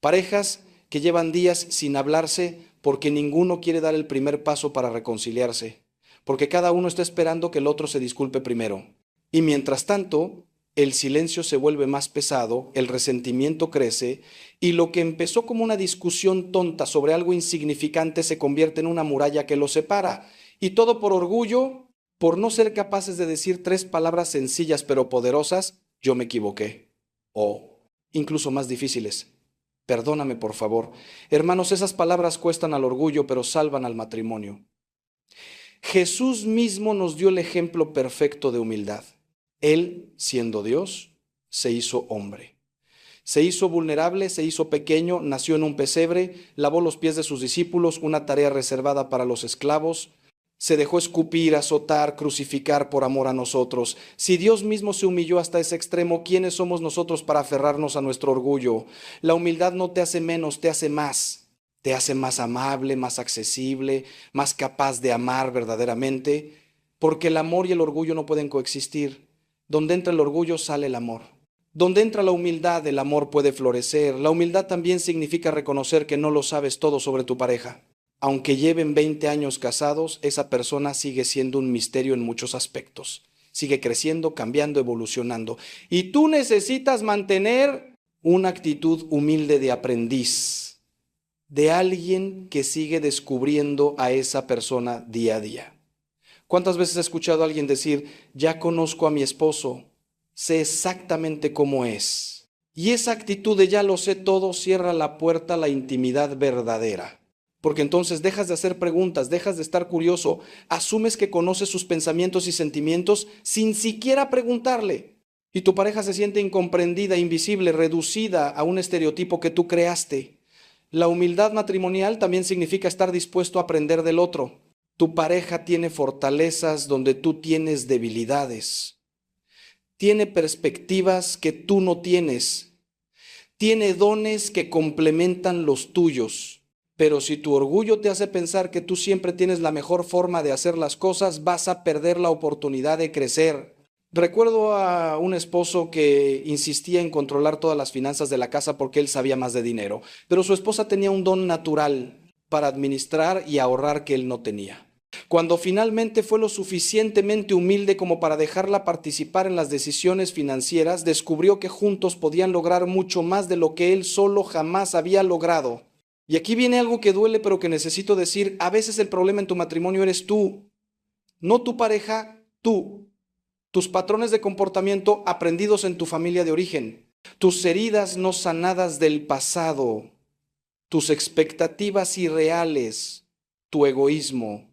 Parejas que llevan días sin hablarse porque ninguno quiere dar el primer paso para reconciliarse, porque cada uno está esperando que el otro se disculpe primero. Y mientras tanto, el silencio se vuelve más pesado, el resentimiento crece, y lo que empezó como una discusión tonta sobre algo insignificante se convierte en una muralla que los separa. Y todo por orgullo, por no ser capaces de decir 3 palabras sencillas pero poderosas: yo me equivoqué. O, incluso más difíciles: perdóname, por favor. Hermanos, esas palabras cuestan al orgullo, pero salvan al matrimonio. Jesús mismo nos dio el ejemplo perfecto de humildad. Él, siendo Dios, se hizo hombre. Se hizo vulnerable, se hizo pequeño, nació en un pesebre, lavó los pies de sus discípulos, una tarea reservada para los esclavos. Se dejó escupir, azotar, crucificar por amor a nosotros. Si Dios mismo se humilló hasta ese extremo, ¿quiénes somos nosotros para aferrarnos a nuestro orgullo? La humildad no te hace menos, te hace más. Te hace más amable, más accesible, más capaz de amar verdaderamente, porque el amor y el orgullo no pueden coexistir. Donde entra el orgullo sale el amor. Donde entra la humildad, el amor puede florecer. La humildad también significa reconocer que no lo sabes todo sobre tu pareja. Aunque lleven 20 años casados, esa persona sigue siendo un misterio en muchos aspectos. Sigue creciendo, cambiando, evolucionando. Y tú necesitas mantener una actitud humilde de aprendiz, de alguien que sigue descubriendo a esa persona día a día. ¿Cuántas veces he escuchado a alguien decir: ya conozco a mi esposo, sé exactamente cómo es? Y esa actitud de ya lo sé todo cierra la puerta a la intimidad verdadera. Porque entonces dejas de hacer preguntas, dejas de estar curioso, asumes que conoces sus pensamientos y sentimientos sin siquiera preguntarle. Y tu pareja se siente incomprendida, invisible, reducida a un estereotipo que tú creaste. La humildad matrimonial también significa estar dispuesto a aprender del otro. Tu pareja tiene fortalezas donde tú tienes debilidades. Tiene perspectivas que tú no tienes. tiene dones que complementan los tuyos. Pero si tu orgullo te hace pensar que tú siempre tienes la mejor forma de hacer las cosas, vas a perder la oportunidad de crecer. Recuerdo a un esposo que insistía en controlar todas las finanzas de la casa porque él sabía más de dinero, pero su esposa tenía un don natural para administrar y ahorrar que él no tenía. Cuando finalmente fue lo suficientemente humilde como para dejarla participar en las decisiones financieras, descubrió que juntos podían lograr mucho más de lo que él solo jamás había logrado. Y aquí viene algo que duele, pero que necesito decir: a veces el problema en tu matrimonio eres tú, no tu pareja, tú. Tus patrones de comportamiento aprendidos en tu familia de origen, tus heridas no sanadas del pasado, tus expectativas irreales, tu egoísmo,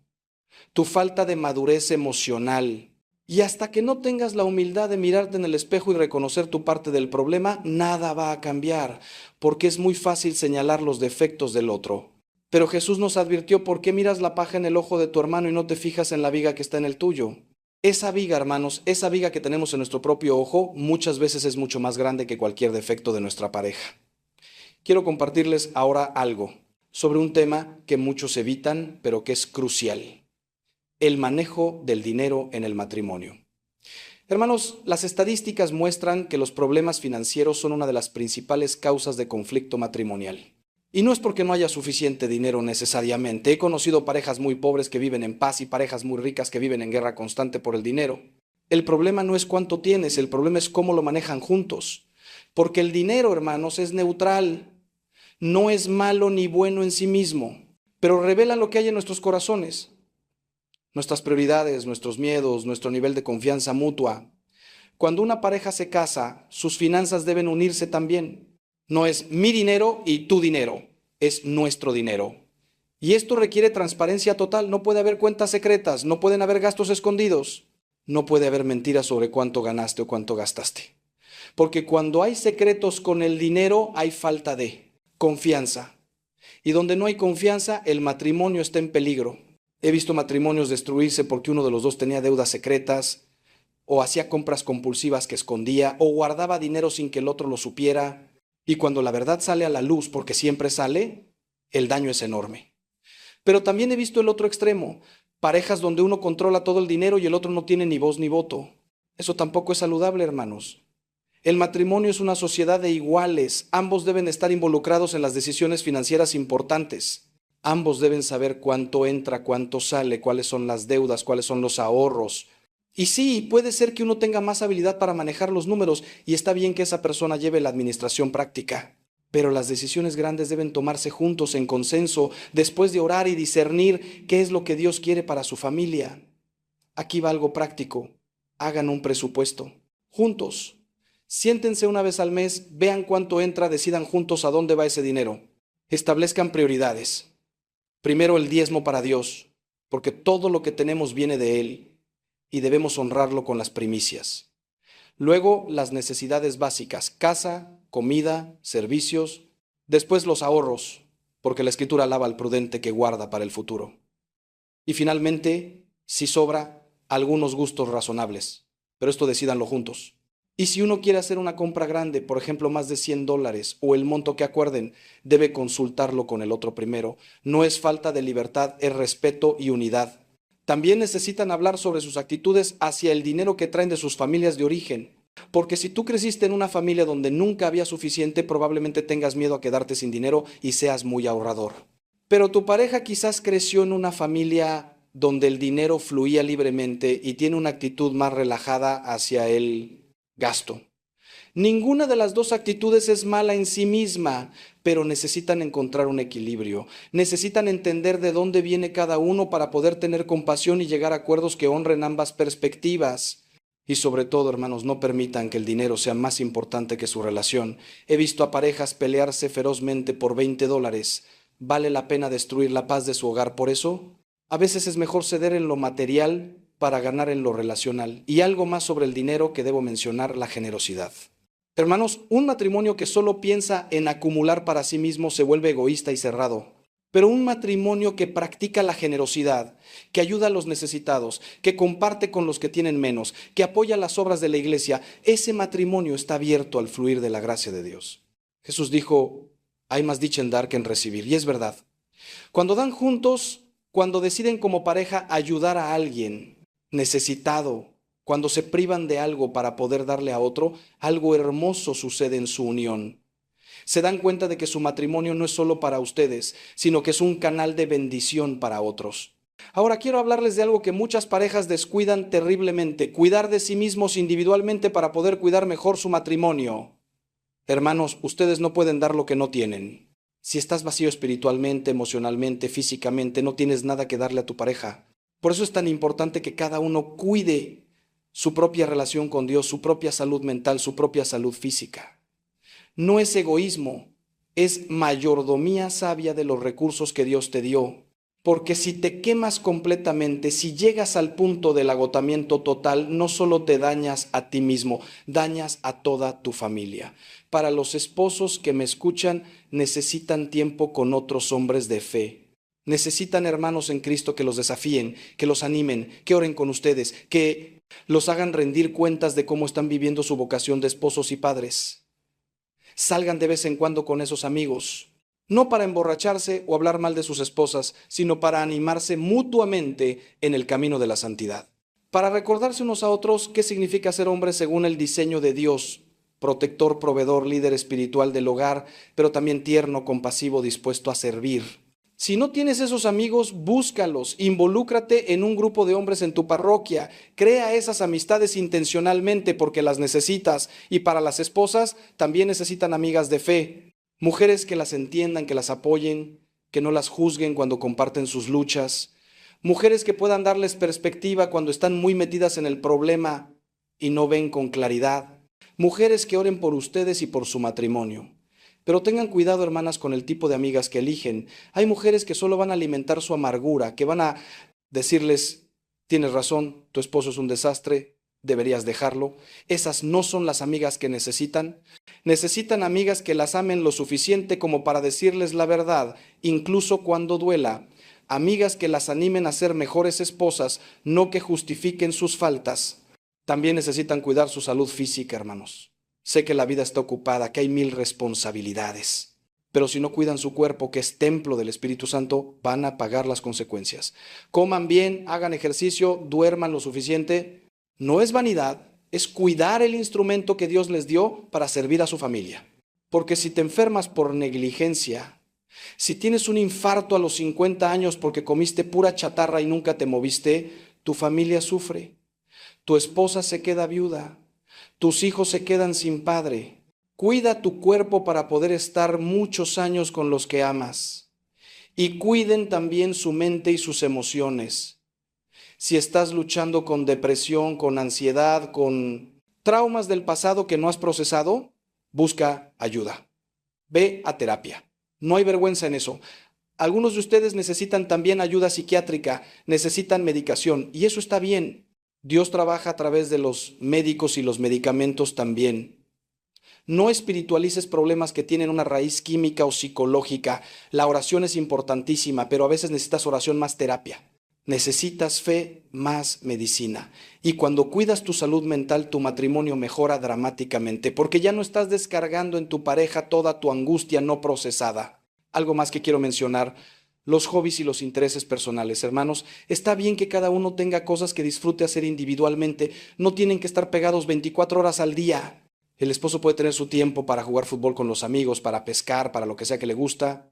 tu falta de madurez emocional. Y hasta que no tengas la humildad de mirarte en el espejo y reconocer tu parte del problema, nada va a cambiar, porque es muy fácil señalar los defectos del otro. Pero Jesús nos advirtió: ¿por qué miras la paja en el ojo de tu hermano y no te fijas en la viga que está en el tuyo? Esa viga, hermanos, esa viga que tenemos en nuestro propio ojo, muchas veces es mucho más grande que cualquier defecto de nuestra pareja. Quiero compartirles ahora algo sobre un tema que muchos evitan, pero que es crucial: el manejo del dinero en el matrimonio. Hermanos, las estadísticas muestran que los problemas financieros son una de las principales causas de conflicto matrimonial. Y no es porque no haya suficiente dinero necesariamente. He conocido parejas muy pobres que viven en paz y parejas muy ricas que viven en guerra constante por el dinero. El problema no es cuánto tienes, el problema es cómo lo manejan juntos. Porque el dinero, hermanos, es neutral. No es malo ni bueno en sí mismo, pero revela lo que hay en nuestros corazones. Nuestras prioridades, nuestros miedos, nuestro nivel de confianza mutua. Cuando una pareja se casa, sus finanzas deben unirse también. No es mi dinero y tu dinero, es nuestro dinero. Y esto requiere transparencia total. No puede haber cuentas secretas, no pueden haber gastos escondidos, no puede haber mentiras sobre cuánto ganaste o cuánto gastaste. Porque cuando hay secretos con el dinero, hay falta de confianza. Y donde no hay confianza, el matrimonio está en peligro. He visto matrimonios destruirse porque uno de los dos tenía deudas secretas, o hacía compras compulsivas que escondía, o guardaba dinero sin que el otro lo supiera. Y cuando la verdad sale a la luz, porque siempre sale, el daño es enorme. Pero también he visto el otro extremo: parejas donde uno controla todo el dinero y el otro no tiene ni voz ni voto. Eso tampoco es saludable, hermanos. El matrimonio es una sociedad de iguales. Ambos deben estar involucrados en las decisiones financieras importantes. Ambos deben saber cuánto entra, cuánto sale, cuáles son las deudas, cuáles son los ahorros. Y sí, puede ser que uno tenga más habilidad para manejar los números y está bien que esa persona lleve la administración práctica. Pero las decisiones grandes deben tomarse juntos, en consenso, después de orar y discernir qué es lo que Dios quiere para su familia. Aquí va algo práctico: hagan un presupuesto, juntos. Siéntense una vez al mes, vean cuánto entra, decidan juntos a dónde va ese dinero. Establezcan prioridades. Primero, el diezmo para Dios, porque todo lo que tenemos viene de Él y debemos honrarlo con las primicias. Luego, las necesidades básicas: casa, comida, servicios. Después, los ahorros, porque la Escritura alaba al prudente que guarda para el futuro. Y finalmente, si sobra, algunos gustos razonables, pero esto decídanlo juntos. Y si uno quiere hacer una compra grande, por ejemplo más de $100 o el monto que acuerden, debe consultarlo con el otro primero. No es falta de libertad, es respeto y unidad. También necesitan hablar sobre sus actitudes hacia el dinero que traen de sus familias de origen. Porque si tú creciste en una familia donde nunca había suficiente, probablemente tengas miedo a quedarte sin dinero y seas muy ahorrador. Pero tu pareja quizás creció en una familia donde el dinero fluía libremente y tiene una actitud más relajada hacia el gasto. Ninguna de las dos actitudes es mala en sí misma, pero necesitan encontrar un equilibrio. Necesitan entender de dónde viene cada uno para poder tener compasión y llegar a acuerdos que honren ambas perspectivas. Y sobre todo, hermanos, no permitan que el dinero sea más importante que su relación. He visto a parejas pelearse ferozmente por $20. ¿Vale la pena destruir la paz de su hogar por eso? A veces es mejor ceder en lo material para ganar en lo relacional. Y algo más sobre el dinero que debo mencionar: la generosidad. Hermanos, un matrimonio que solo piensa en acumular para sí mismo se vuelve egoísta y cerrado. Pero un matrimonio que practica la generosidad, que ayuda a los necesitados, que comparte con los que tienen menos, que apoya las obras de la iglesia, ese matrimonio está abierto al fluir de la gracia de Dios. Jesús dijo, hay más dicha en dar que en recibir. Y es verdad. Cuando dan juntos, cuando deciden como pareja ayudar a alguien necesitado, cuando se privan de algo para poder darle a otro, algo hermoso sucede en su unión. Se dan cuenta de que su matrimonio no es solo para ustedes, sino que es un canal de bendición para otros. Ahora quiero hablarles de algo que muchas parejas descuidan terriblemente: cuidar de sí mismos individualmente para poder cuidar mejor su matrimonio. Hermanos, ustedes no pueden dar lo que no tienen. Si estás vacío espiritualmente, emocionalmente, físicamente, no tienes nada que darle a tu pareja. Por eso es tan importante que cada uno cuide su propia relación con Dios, su propia salud mental, su propia salud física. No es egoísmo, es mayordomía sabia de los recursos que Dios te dio. Porque si te quemas completamente, si llegas al punto del agotamiento total, no solo te dañas a ti mismo, dañas a toda tu familia. Para los esposos que me escuchan, necesitan tiempo con otros hombres de fe. Necesitan hermanos en Cristo que los desafíen, que los animen, que oren con ustedes, que los hagan rendir cuentas de cómo están viviendo su vocación de esposos y padres. Salgan de vez en cuando con esos amigos, no para emborracharse o hablar mal de sus esposas, sino para animarse mutuamente en el camino de la santidad. Para recordarse unos a otros qué significa ser hombre según el diseño de Dios: protector, proveedor, líder espiritual del hogar, pero también tierno, compasivo, dispuesto a servir. Si no tienes esos amigos, búscalos, involúcrate en un grupo de hombres en tu parroquia, crea esas amistades intencionalmente porque las necesitas. Y para las esposas, también necesitan amigas de fe, mujeres que las entiendan, que las apoyen, que no las juzguen cuando comparten sus luchas, mujeres que puedan darles perspectiva cuando están muy metidas en el problema y no ven con claridad, mujeres que oren por ustedes y por su matrimonio. Pero tengan cuidado, hermanas, con el tipo de amigas que eligen. Hay mujeres que solo van a alimentar su amargura, que van a decirles, tienes razón, tu esposo es un desastre, deberías dejarlo. Esas no son las amigas que necesitan. Necesitan amigas que las amen lo suficiente como para decirles la verdad, incluso cuando duela. Amigas que las animen a ser mejores esposas, no que justifiquen sus faltas. También necesitan cuidar su salud física, hermanos. Sé que la vida está ocupada, que hay 1000 responsabilidades, pero si no cuidan su cuerpo, que es templo del Espíritu Santo, van a pagar las consecuencias. Coman bien, hagan ejercicio, duerman lo suficiente. No es vanidad, es cuidar el instrumento que Dios les dio para servir a su familia. Porque si te enfermas por negligencia, si tienes un infarto a los 50 años porque comiste pura chatarra y nunca te moviste, tu familia sufre, tu esposa se queda viuda, tus hijos se quedan sin padre. Cuida tu cuerpo para poder estar muchos años con los que amas. Y cuiden también su mente y sus emociones. Si estás luchando con depresión, con ansiedad, con traumas del pasado que no has procesado, busca ayuda. Ve a terapia. No hay vergüenza en eso. Algunos de ustedes necesitan también ayuda psiquiátrica, necesitan medicación, y eso está bien. Dios trabaja a través de los médicos y los medicamentos también. No espiritualices problemas que tienen una raíz química o psicológica. La oración es importantísima, pero a veces necesitas oración más terapia. Necesitas fe más medicina. Y cuando cuidas tu salud mental, tu matrimonio mejora dramáticamente, porque ya no estás descargando en tu pareja toda tu angustia no procesada. Algo más que quiero mencionar: los hobbies y los intereses personales. Hermanos, está bien que cada uno tenga cosas que disfrute hacer individualmente. No tienen que estar pegados 24 horas al día. El esposo puede tener su tiempo para jugar fútbol con los amigos, para pescar, para lo que sea que le gusta.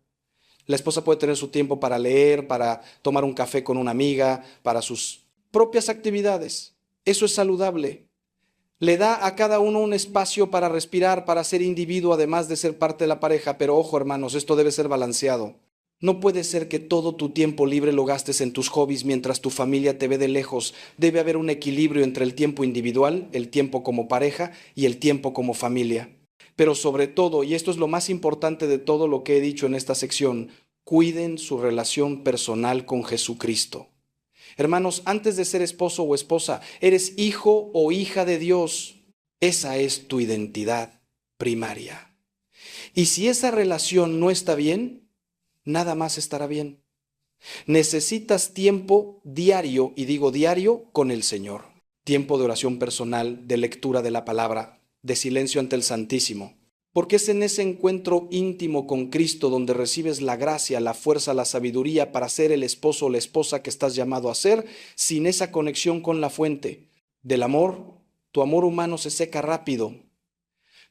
La esposa puede tener su tiempo para leer, para tomar un café con una amiga, para sus propias actividades. Eso es saludable. Le da a cada uno un espacio para respirar, para ser individuo, además de ser parte de la pareja. Pero ojo, hermanos, esto debe ser balanceado. No puede ser que todo tu tiempo libre lo gastes en tus hobbies mientras tu familia te ve de lejos. Debe haber un equilibrio entre el tiempo individual, el tiempo como pareja y el tiempo como familia. Pero sobre todo, y esto es lo más importante de todo lo que he dicho en esta sección, cuiden su relación personal con Jesucristo. Hermanos, antes de ser esposo o esposa, eres hijo o hija de Dios. Esa es tu identidad primaria. Y si esa relación no está bien, nada más estará bien. Necesitas tiempo diario, y digo diario, con el Señor. Tiempo de oración personal, de lectura de la palabra, de silencio ante el Santísimo. porque es en ese encuentro íntimo con Cristo donde recibes la gracia, la fuerza, la sabiduría para ser el esposo o la esposa que estás llamado a ser. Sin esa conexión con la fuente del amor, tu amor humano se seca rápido.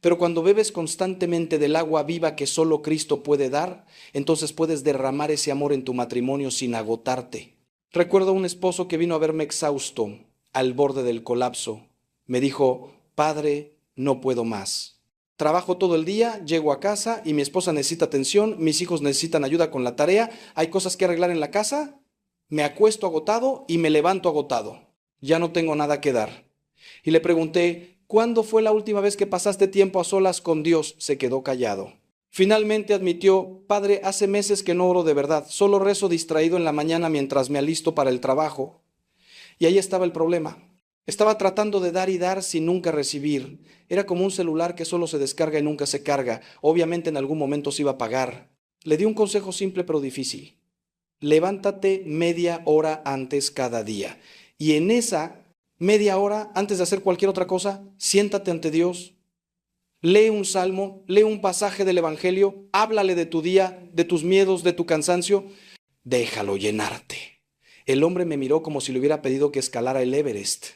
Pero cuando bebes constantemente del agua viva que solo Cristo puede dar, entonces puedes derramar ese amor en tu matrimonio sin agotarte. Recuerdo a un esposo que vino a verme exhausto, al borde del colapso. Me dijo: Padre, no puedo más. Trabajo todo el día, llego a casa y mi esposa necesita atención, mis hijos necesitan ayuda con la tarea, hay cosas que arreglar en la casa, me acuesto agotado y me levanto agotado. Ya no tengo nada que dar. Y le pregunté: ¿cuándo fue la última vez que pasaste tiempo a solas con Dios? Se quedó callado. Finalmente admitió: Padre, hace meses que no oro de verdad, solo rezo distraído en la mañana mientras me alisto para el trabajo. Y ahí estaba el problema. Estaba tratando de dar y dar sin nunca recibir. Era como un celular que solo se descarga y nunca se carga. Obviamente en algún momento se iba a apagar. Le di un consejo simple pero difícil. Levántate media hora antes cada día. Y en esa media hora, antes de hacer cualquier otra cosa, siéntate ante Dios. Lee un salmo, lee un pasaje del Evangelio, háblale de tu día, de tus miedos, de tu cansancio. Déjalo llenarte. El hombre me miró como si le hubiera pedido que escalara el Everest.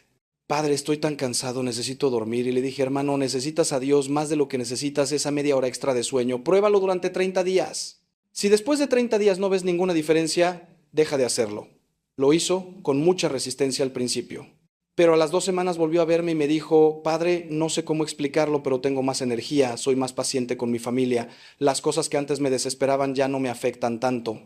Padre, estoy tan cansado, necesito dormir. Y le dije: hermano, necesitas a Dios más de lo que necesitas esa media hora extra de sueño. Pruébalo durante 30 días. Si después de 30 días no ves ninguna diferencia, deja de hacerlo. Lo hizo con mucha resistencia al principio. Pero a las 2 semanas volvió a verme y me dijo: Padre, no sé cómo explicarlo, pero tengo más energía, soy más paciente con mi familia. Las cosas que antes me desesperaban ya no me afectan tanto.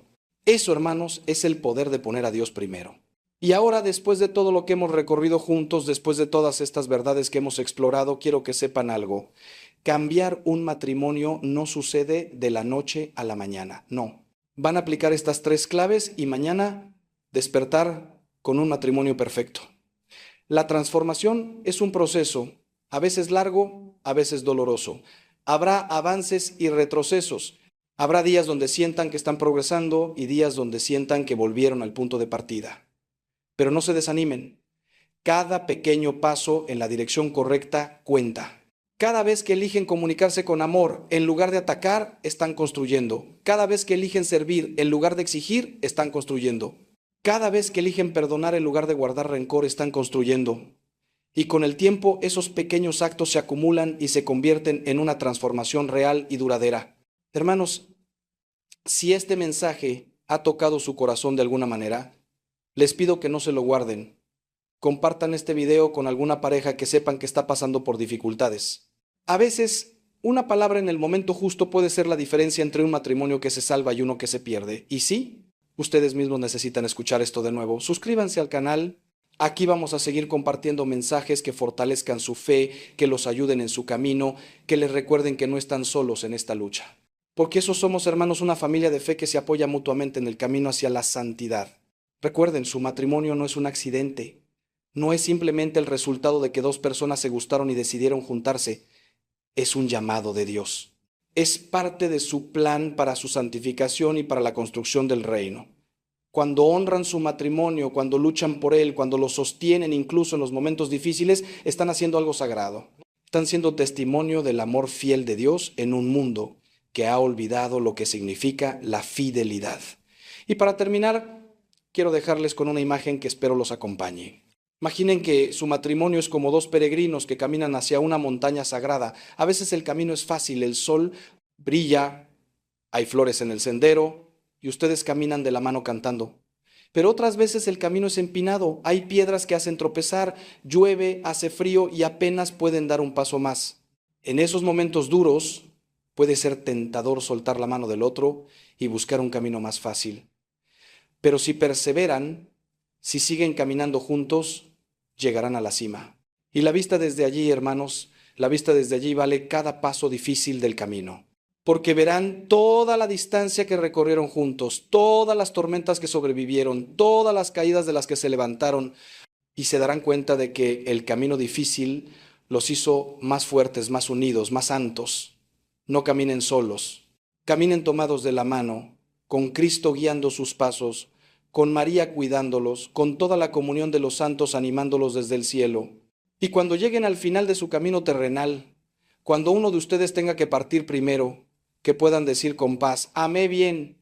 Eso, hermanos, es el poder de poner a Dios primero. Y ahora, después de todo lo que hemos recorrido juntos, después de todas estas verdades que hemos explorado, quiero que sepan algo. Cambiar un matrimonio no sucede de la noche a la mañana, no. Van a aplicar estas 3 claves y mañana despertar con un matrimonio perfecto. La transformación es un proceso, a veces largo, a veces doloroso. Habrá avances y retrocesos. Habrá días donde sientan que están progresando y días donde sientan que volvieron al punto de partida. Pero no se desanimen. Cada pequeño paso en la dirección correcta cuenta. Cada vez que eligen comunicarse con amor en lugar de atacar, están construyendo. Cada vez que eligen servir en lugar de exigir, están construyendo. Cada vez que eligen perdonar en lugar de guardar rencor, están construyendo. Y con el tiempo, esos pequeños actos se acumulan y se convierten en una transformación real y duradera. Hermanos, si este mensaje ha tocado su corazón de alguna manera, les pido que no se lo guarden. Compartan este video con alguna pareja que sepan que está pasando por dificultades. A veces, una palabra en el momento justo puede ser la diferencia entre un matrimonio que se salva y uno que se pierde. Y sí, ustedes mismos necesitan escuchar esto de nuevo. Suscríbanse al canal. Aquí vamos a seguir compartiendo mensajes que fortalezcan su fe, que los ayuden en su camino, que les recuerden que no están solos en esta lucha. Porque esos somos, hermanos, una familia de fe que se apoya mutuamente en el camino hacia la santidad. Recuerden, su matrimonio no es un accidente. No es simplemente el resultado de que 2 personas se gustaron y decidieron juntarse. Es un llamado de Dios. Es parte de su plan para su santificación y para la construcción del reino. Cuando honran su matrimonio, cuando luchan por él, cuando lo sostienen incluso en los momentos difíciles, están haciendo algo sagrado. Están siendo testimonio del amor fiel de Dios en un mundo que ha olvidado lo que significa la fidelidad. Y para terminar, quiero dejarles con una imagen que espero los acompañe. Imaginen que su matrimonio es como 2 peregrinos que caminan hacia una montaña sagrada. A veces el camino es fácil, el sol brilla, hay flores en el sendero y ustedes caminan de la mano cantando. Pero otras veces el camino es empinado, hay piedras que hacen tropezar, llueve, hace frío y apenas pueden dar un paso más. En esos momentos duros puede ser tentador soltar la mano del otro y buscar un camino más fácil. Pero si perseveran, si siguen caminando juntos, llegarán a la cima. Y la vista desde allí, hermanos, la vista desde allí vale cada paso difícil del camino. Porque verán toda la distancia que recorrieron juntos, todas las tormentas que sobrevivieron, todas las caídas de las que se levantaron, y se darán cuenta de que el camino difícil los hizo más fuertes, más unidos, más santos. No caminen solos, caminen tomados de la mano, con Cristo guiando sus pasos, con María cuidándolos, con toda la comunión de los santos animándolos desde el cielo. Y cuando lleguen al final de su camino terrenal, Cuando uno de ustedes tenga que partir primero, que puedan decir con paz: amé bien,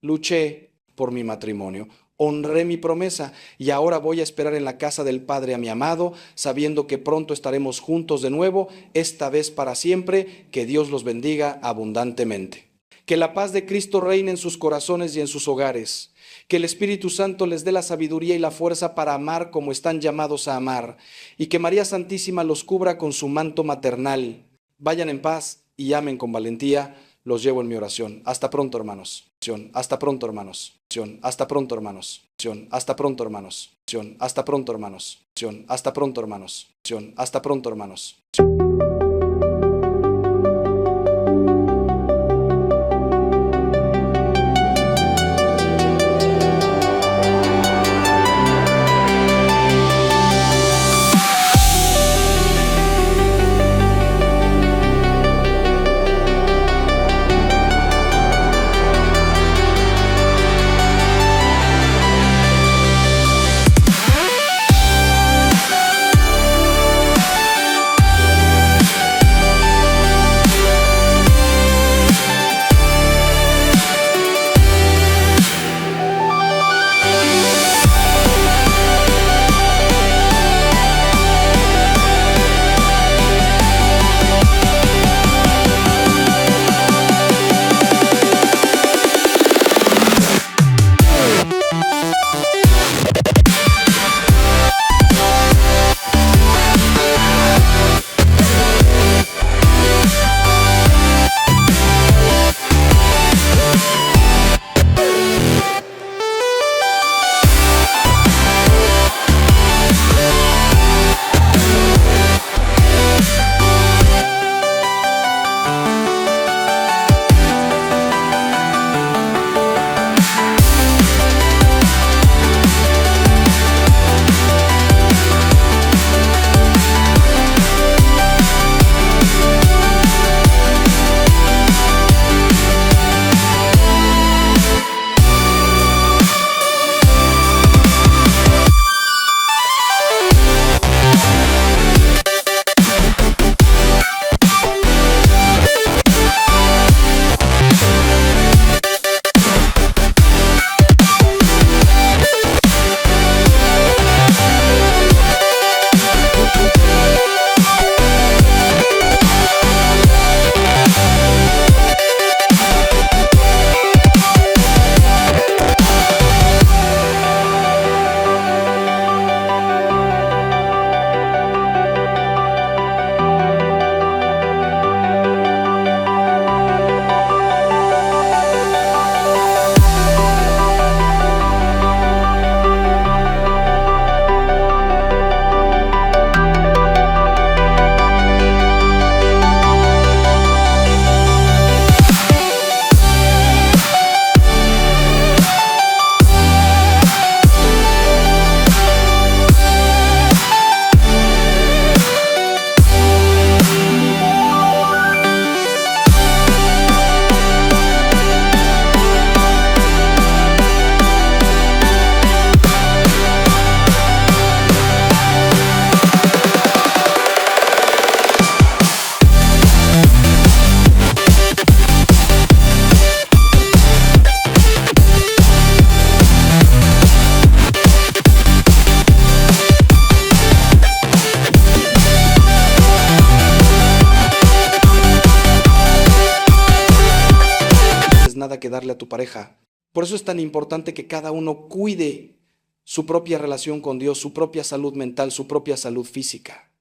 luché por mi matrimonio, honré mi promesa y ahora voy a esperar en la casa del Padre a mi amado, sabiendo que pronto estaremos juntos de nuevo, esta vez para siempre. Que Dios los bendiga abundantemente. Que la paz de Cristo reine en sus corazones y en sus hogares. Que el Espíritu Santo les dé la sabiduría y la fuerza para amar como están llamados a amar. Y que María Santísima los cubra con su manto maternal. Vayan en paz y amen con valentía. Los llevo en mi oración. Hasta pronto, hermanos. Hasta pronto, hermanos. Hasta pronto, hermanos. Hasta pronto, hermanos. Hasta pronto, hermanos. Hasta pronto, hermanos. Hasta pronto, hermanos. Nada que darle a tu pareja. Por eso es tan importante que cada uno cuide su propia relación con Dios, su propia salud mental, su propia salud física.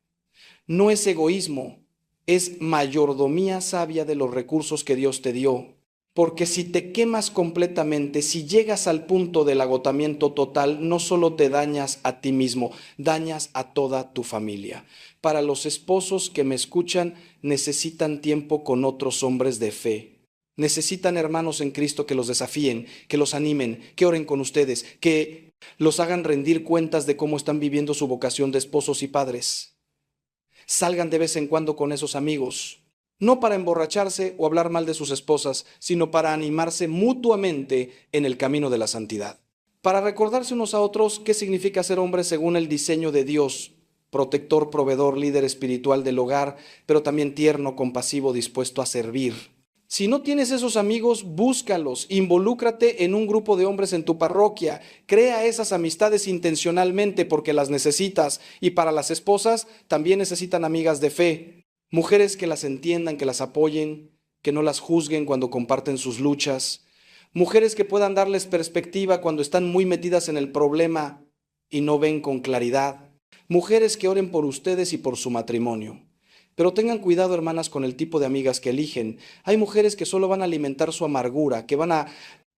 No es egoísmo, es mayordomía sabia de los recursos que Dios te dio. Porque si te quemas completamente, si llegas al punto del agotamiento total, no solo te dañas a ti mismo, dañas a toda tu familia. Para los esposos que me escuchan, necesitan tiempo con otros hombres de fe. Necesitan hermanos en Cristo que los desafíen, que los animen, que oren con ustedes, que los hagan rendir cuentas de cómo están viviendo su vocación de esposos y padres. Salgan de vez en cuando con esos amigos, no para emborracharse o hablar mal de sus esposas, sino para animarse mutuamente en el camino de la santidad. Para recordarse unos a otros qué significa ser hombres según el diseño de Dios, protector, proveedor, líder espiritual del hogar, pero también tierno, compasivo, dispuesto a servir. Si no tienes esos amigos, búscalos, involúcrate en un grupo de hombres en tu parroquia, crea esas amistades intencionalmente porque las necesitas. Y para las esposas también necesitan amigas de fe, mujeres que las entiendan, que las apoyen, que no las juzguen cuando comparten sus luchas, mujeres que puedan darles perspectiva cuando están muy metidas en el problema y no ven con claridad, mujeres que oren por ustedes y por su matrimonio. Pero tengan cuidado, hermanas, con el tipo de amigas que eligen. Hay mujeres que solo van a alimentar su amargura, que van a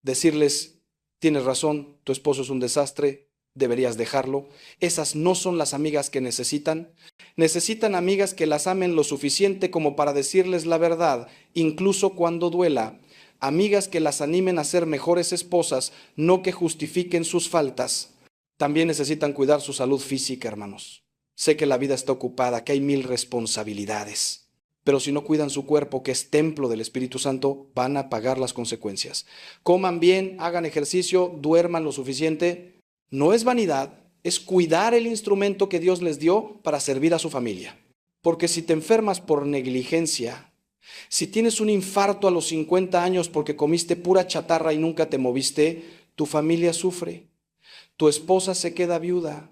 decirles, tienes razón, tu esposo es un desastre, deberías dejarlo. Esas no son las amigas que necesitan. Necesitan amigas que las amen lo suficiente como para decirles la verdad, incluso cuando duela. Amigas que las animen a ser mejores esposas, no que justifiquen sus faltas. También necesitan cuidar su salud física, hermanos. Sé que la vida está ocupada, que hay 1000 responsabilidades, pero si no cuidan su cuerpo, que es templo del Espíritu Santo, van a pagar las consecuencias. Coman bien, hagan ejercicio, duerman lo suficiente. No es vanidad, es cuidar el instrumento que Dios les dio para servir a su familia. Porque si te enfermas por negligencia, si tienes un infarto a los 50 años porque comiste pura chatarra y nunca te moviste, tu familia sufre, tu esposa se queda viuda,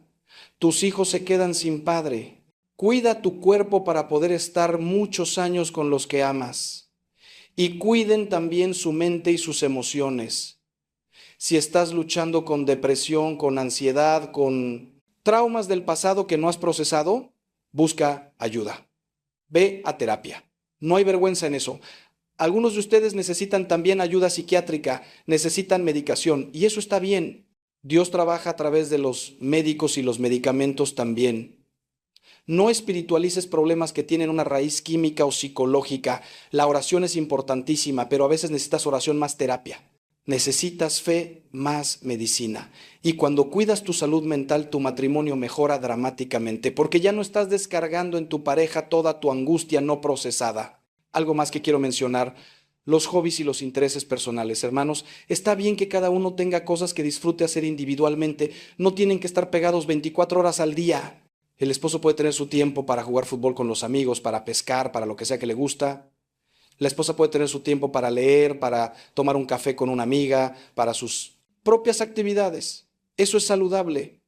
tus hijos se quedan sin padre. Cuida tu cuerpo para poder estar muchos años con los que amas. Y cuiden también su mente y sus emociones. Si estás luchando con depresión, con ansiedad, con traumas del pasado que no has procesado, busca ayuda. Ve a terapia. No hay vergüenza en eso. Algunos de ustedes necesitan también ayuda psiquiátrica, necesitan medicación, y eso está bien. Dios trabaja a través de los médicos y los medicamentos también. No espiritualices problemas que tienen una raíz química o psicológica. La oración es importantísima, pero a veces necesitas oración más terapia. Necesitas fe más medicina. Y cuando cuidas tu salud mental, tu matrimonio mejora dramáticamente, porque ya no estás descargando en tu pareja toda tu angustia no procesada. Algo más que quiero mencionar. Los hobbies y los intereses personales, hermanos. Está bien que cada uno tenga cosas que disfrute hacer individualmente. No tienen que estar pegados 24 horas al día. El esposo puede tener su tiempo para jugar fútbol con los amigos, para pescar, para lo que sea que le gusta. La esposa puede tener su tiempo para leer, para tomar un café con una amiga, para sus propias actividades. Eso es saludable.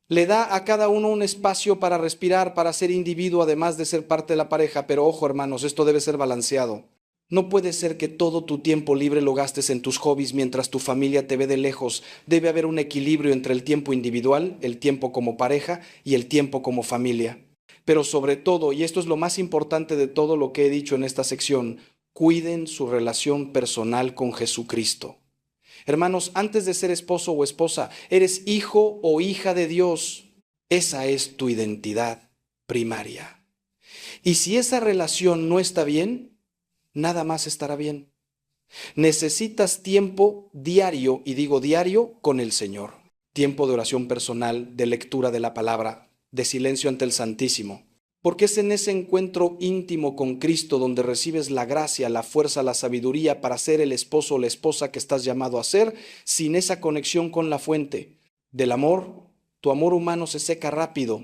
Le da a cada uno un espacio para respirar, para ser individuo, además de ser parte de la pareja. Pero ojo, hermanos, esto debe ser balanceado. No puede ser que todo tu tiempo libre lo gastes en tus hobbies mientras tu familia te ve de lejos. Debe haber un equilibrio entre el tiempo individual, el tiempo como pareja y el tiempo como familia. Pero sobre todo, y esto es lo más importante de todo lo que he dicho en esta sección, cuiden su relación personal con Jesucristo. Hermanos, antes de ser esposo o esposa, eres hijo o hija de Dios. Esa es tu identidad primaria. Y si esa relación no está bien, nada más estará bien. Necesitas tiempo diario, y digo diario, con el Señor. Tiempo de oración personal, de lectura de la palabra, de silencio ante el Santísimo. Porque es en ese encuentro íntimo con Cristo donde recibes la gracia, la fuerza, la sabiduría para ser el esposo o la esposa que estás llamado a ser. Sin esa conexión con la fuente del amor, tu amor humano se seca rápido.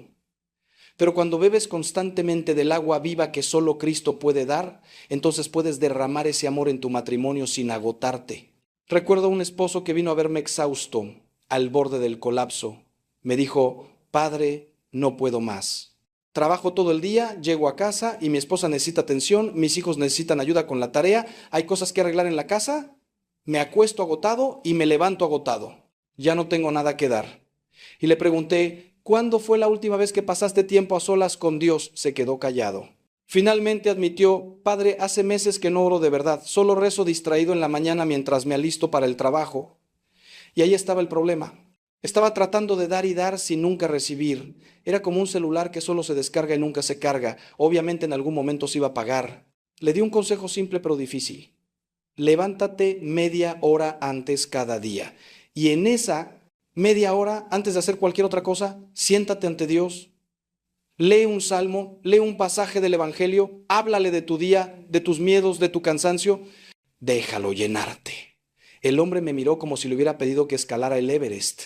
Pero cuando bebes constantemente del agua viva que solo Cristo puede dar, entonces puedes derramar ese amor en tu matrimonio sin agotarte. Recuerdo a un esposo que vino a verme exhausto, al borde del colapso. Me dijo, padre, no puedo más. Trabajo todo el día, llego a casa y mi esposa necesita atención, mis hijos necesitan ayuda con la tarea, hay cosas que arreglar en la casa, me acuesto agotado y me levanto agotado. Ya no tengo nada que dar. Y le pregunté, ¿cuándo fue la última vez que pasaste tiempo a solas con Dios? Se quedó callado. Finalmente admitió, padre, hace meses que no oro de verdad, solo rezo distraído en la mañana mientras me alisto para el trabajo. Y ahí estaba el problema. Estaba tratando de dar y dar sin nunca recibir. Era como un celular que solo se descarga y nunca se carga. Obviamente en algún momento se iba a apagar. Le di un consejo simple pero difícil. Levántate media hora antes cada día. Y en esa media hora, antes de hacer cualquier otra cosa, siéntate ante Dios. Lee un salmo, lee un pasaje del Evangelio, háblale de tu día, de tus miedos, de tu cansancio. Déjalo llenarte. El hombre me miró como si le hubiera pedido que escalara el Everest.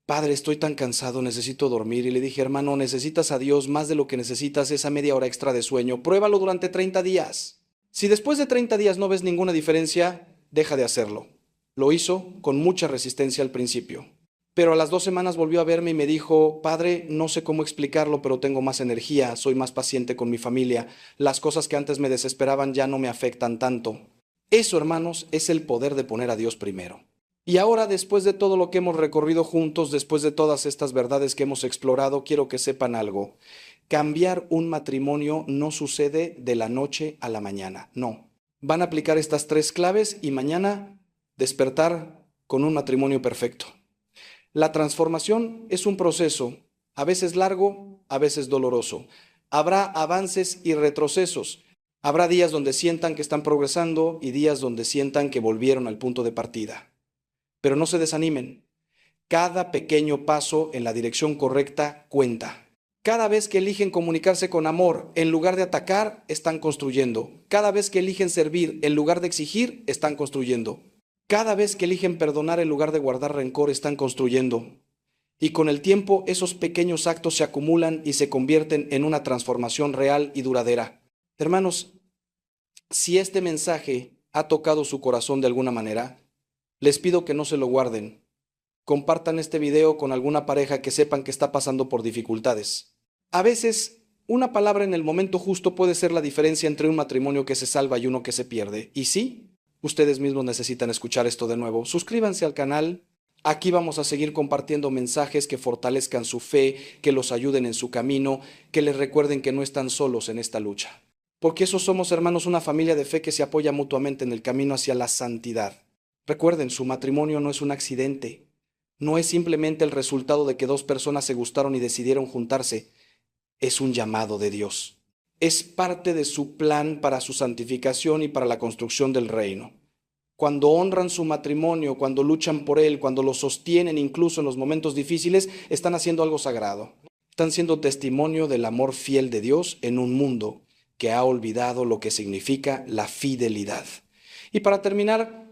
Padre, estoy tan cansado, necesito dormir. Y le dije, hermano, necesitas a Dios más de lo que necesitas esa media hora extra de sueño. Pruébalo durante 30 días. Si después de 30 días no ves ninguna diferencia, deja de hacerlo. Lo hizo con mucha resistencia al principio. Pero a las 2 semanas volvió a verme y me dijo, Padre, no sé cómo explicarlo, pero tengo más energía, soy más paciente con mi familia. Las cosas que antes me desesperaban ya no me afectan tanto. Eso, hermanos, es el poder de poner a Dios primero. Y ahora, después de todo lo que hemos recorrido juntos, después de todas estas verdades que hemos explorado, quiero que sepan algo. Cambiar un matrimonio no sucede de la noche a la mañana, no. Van a aplicar estas 3 claves y mañana despertar con un matrimonio perfecto. La transformación es un proceso, a veces largo, a veces doloroso. Habrá avances y retrocesos. Habrá días donde sientan que están progresando y días donde sientan que volvieron al punto de partida. Pero no se desanimen. Cada pequeño paso en la dirección correcta cuenta. Cada vez que eligen comunicarse con amor, en lugar de atacar, están construyendo. Cada vez que eligen servir, en lugar de exigir, están construyendo. Cada vez que eligen perdonar, en lugar de guardar rencor, están construyendo. Y con el tiempo, esos pequeños actos se acumulan y se convierten en una transformación real y duradera. Hermanos, si este mensaje ha tocado su corazón de alguna manera, les pido que no se lo guarden. Compartan este video con alguna pareja que sepan que está pasando por dificultades. A veces, una palabra en el momento justo puede ser la diferencia entre un matrimonio que se salva y uno que se pierde. Y sí, ustedes mismos necesitan escuchar esto de nuevo. Suscríbanse al canal. Aquí vamos a seguir compartiendo mensajes que fortalezcan su fe, que los ayuden en su camino, que les recuerden que no están solos en esta lucha. Porque esos somos, hermanos, una familia de fe que se apoya mutuamente en el camino hacia la santidad. Recuerden, su matrimonio no es un accidente. No es simplemente el resultado de que 2 personas se gustaron y decidieron juntarse. Es un llamado de Dios. Es parte de su plan para su santificación y para la construcción del reino. Cuando honran su matrimonio, cuando luchan por él, cuando lo sostienen incluso en los momentos difíciles, están haciendo algo sagrado. Están siendo testimonio del amor fiel de Dios en un mundo que ha olvidado lo que significa la fidelidad. Y para terminar,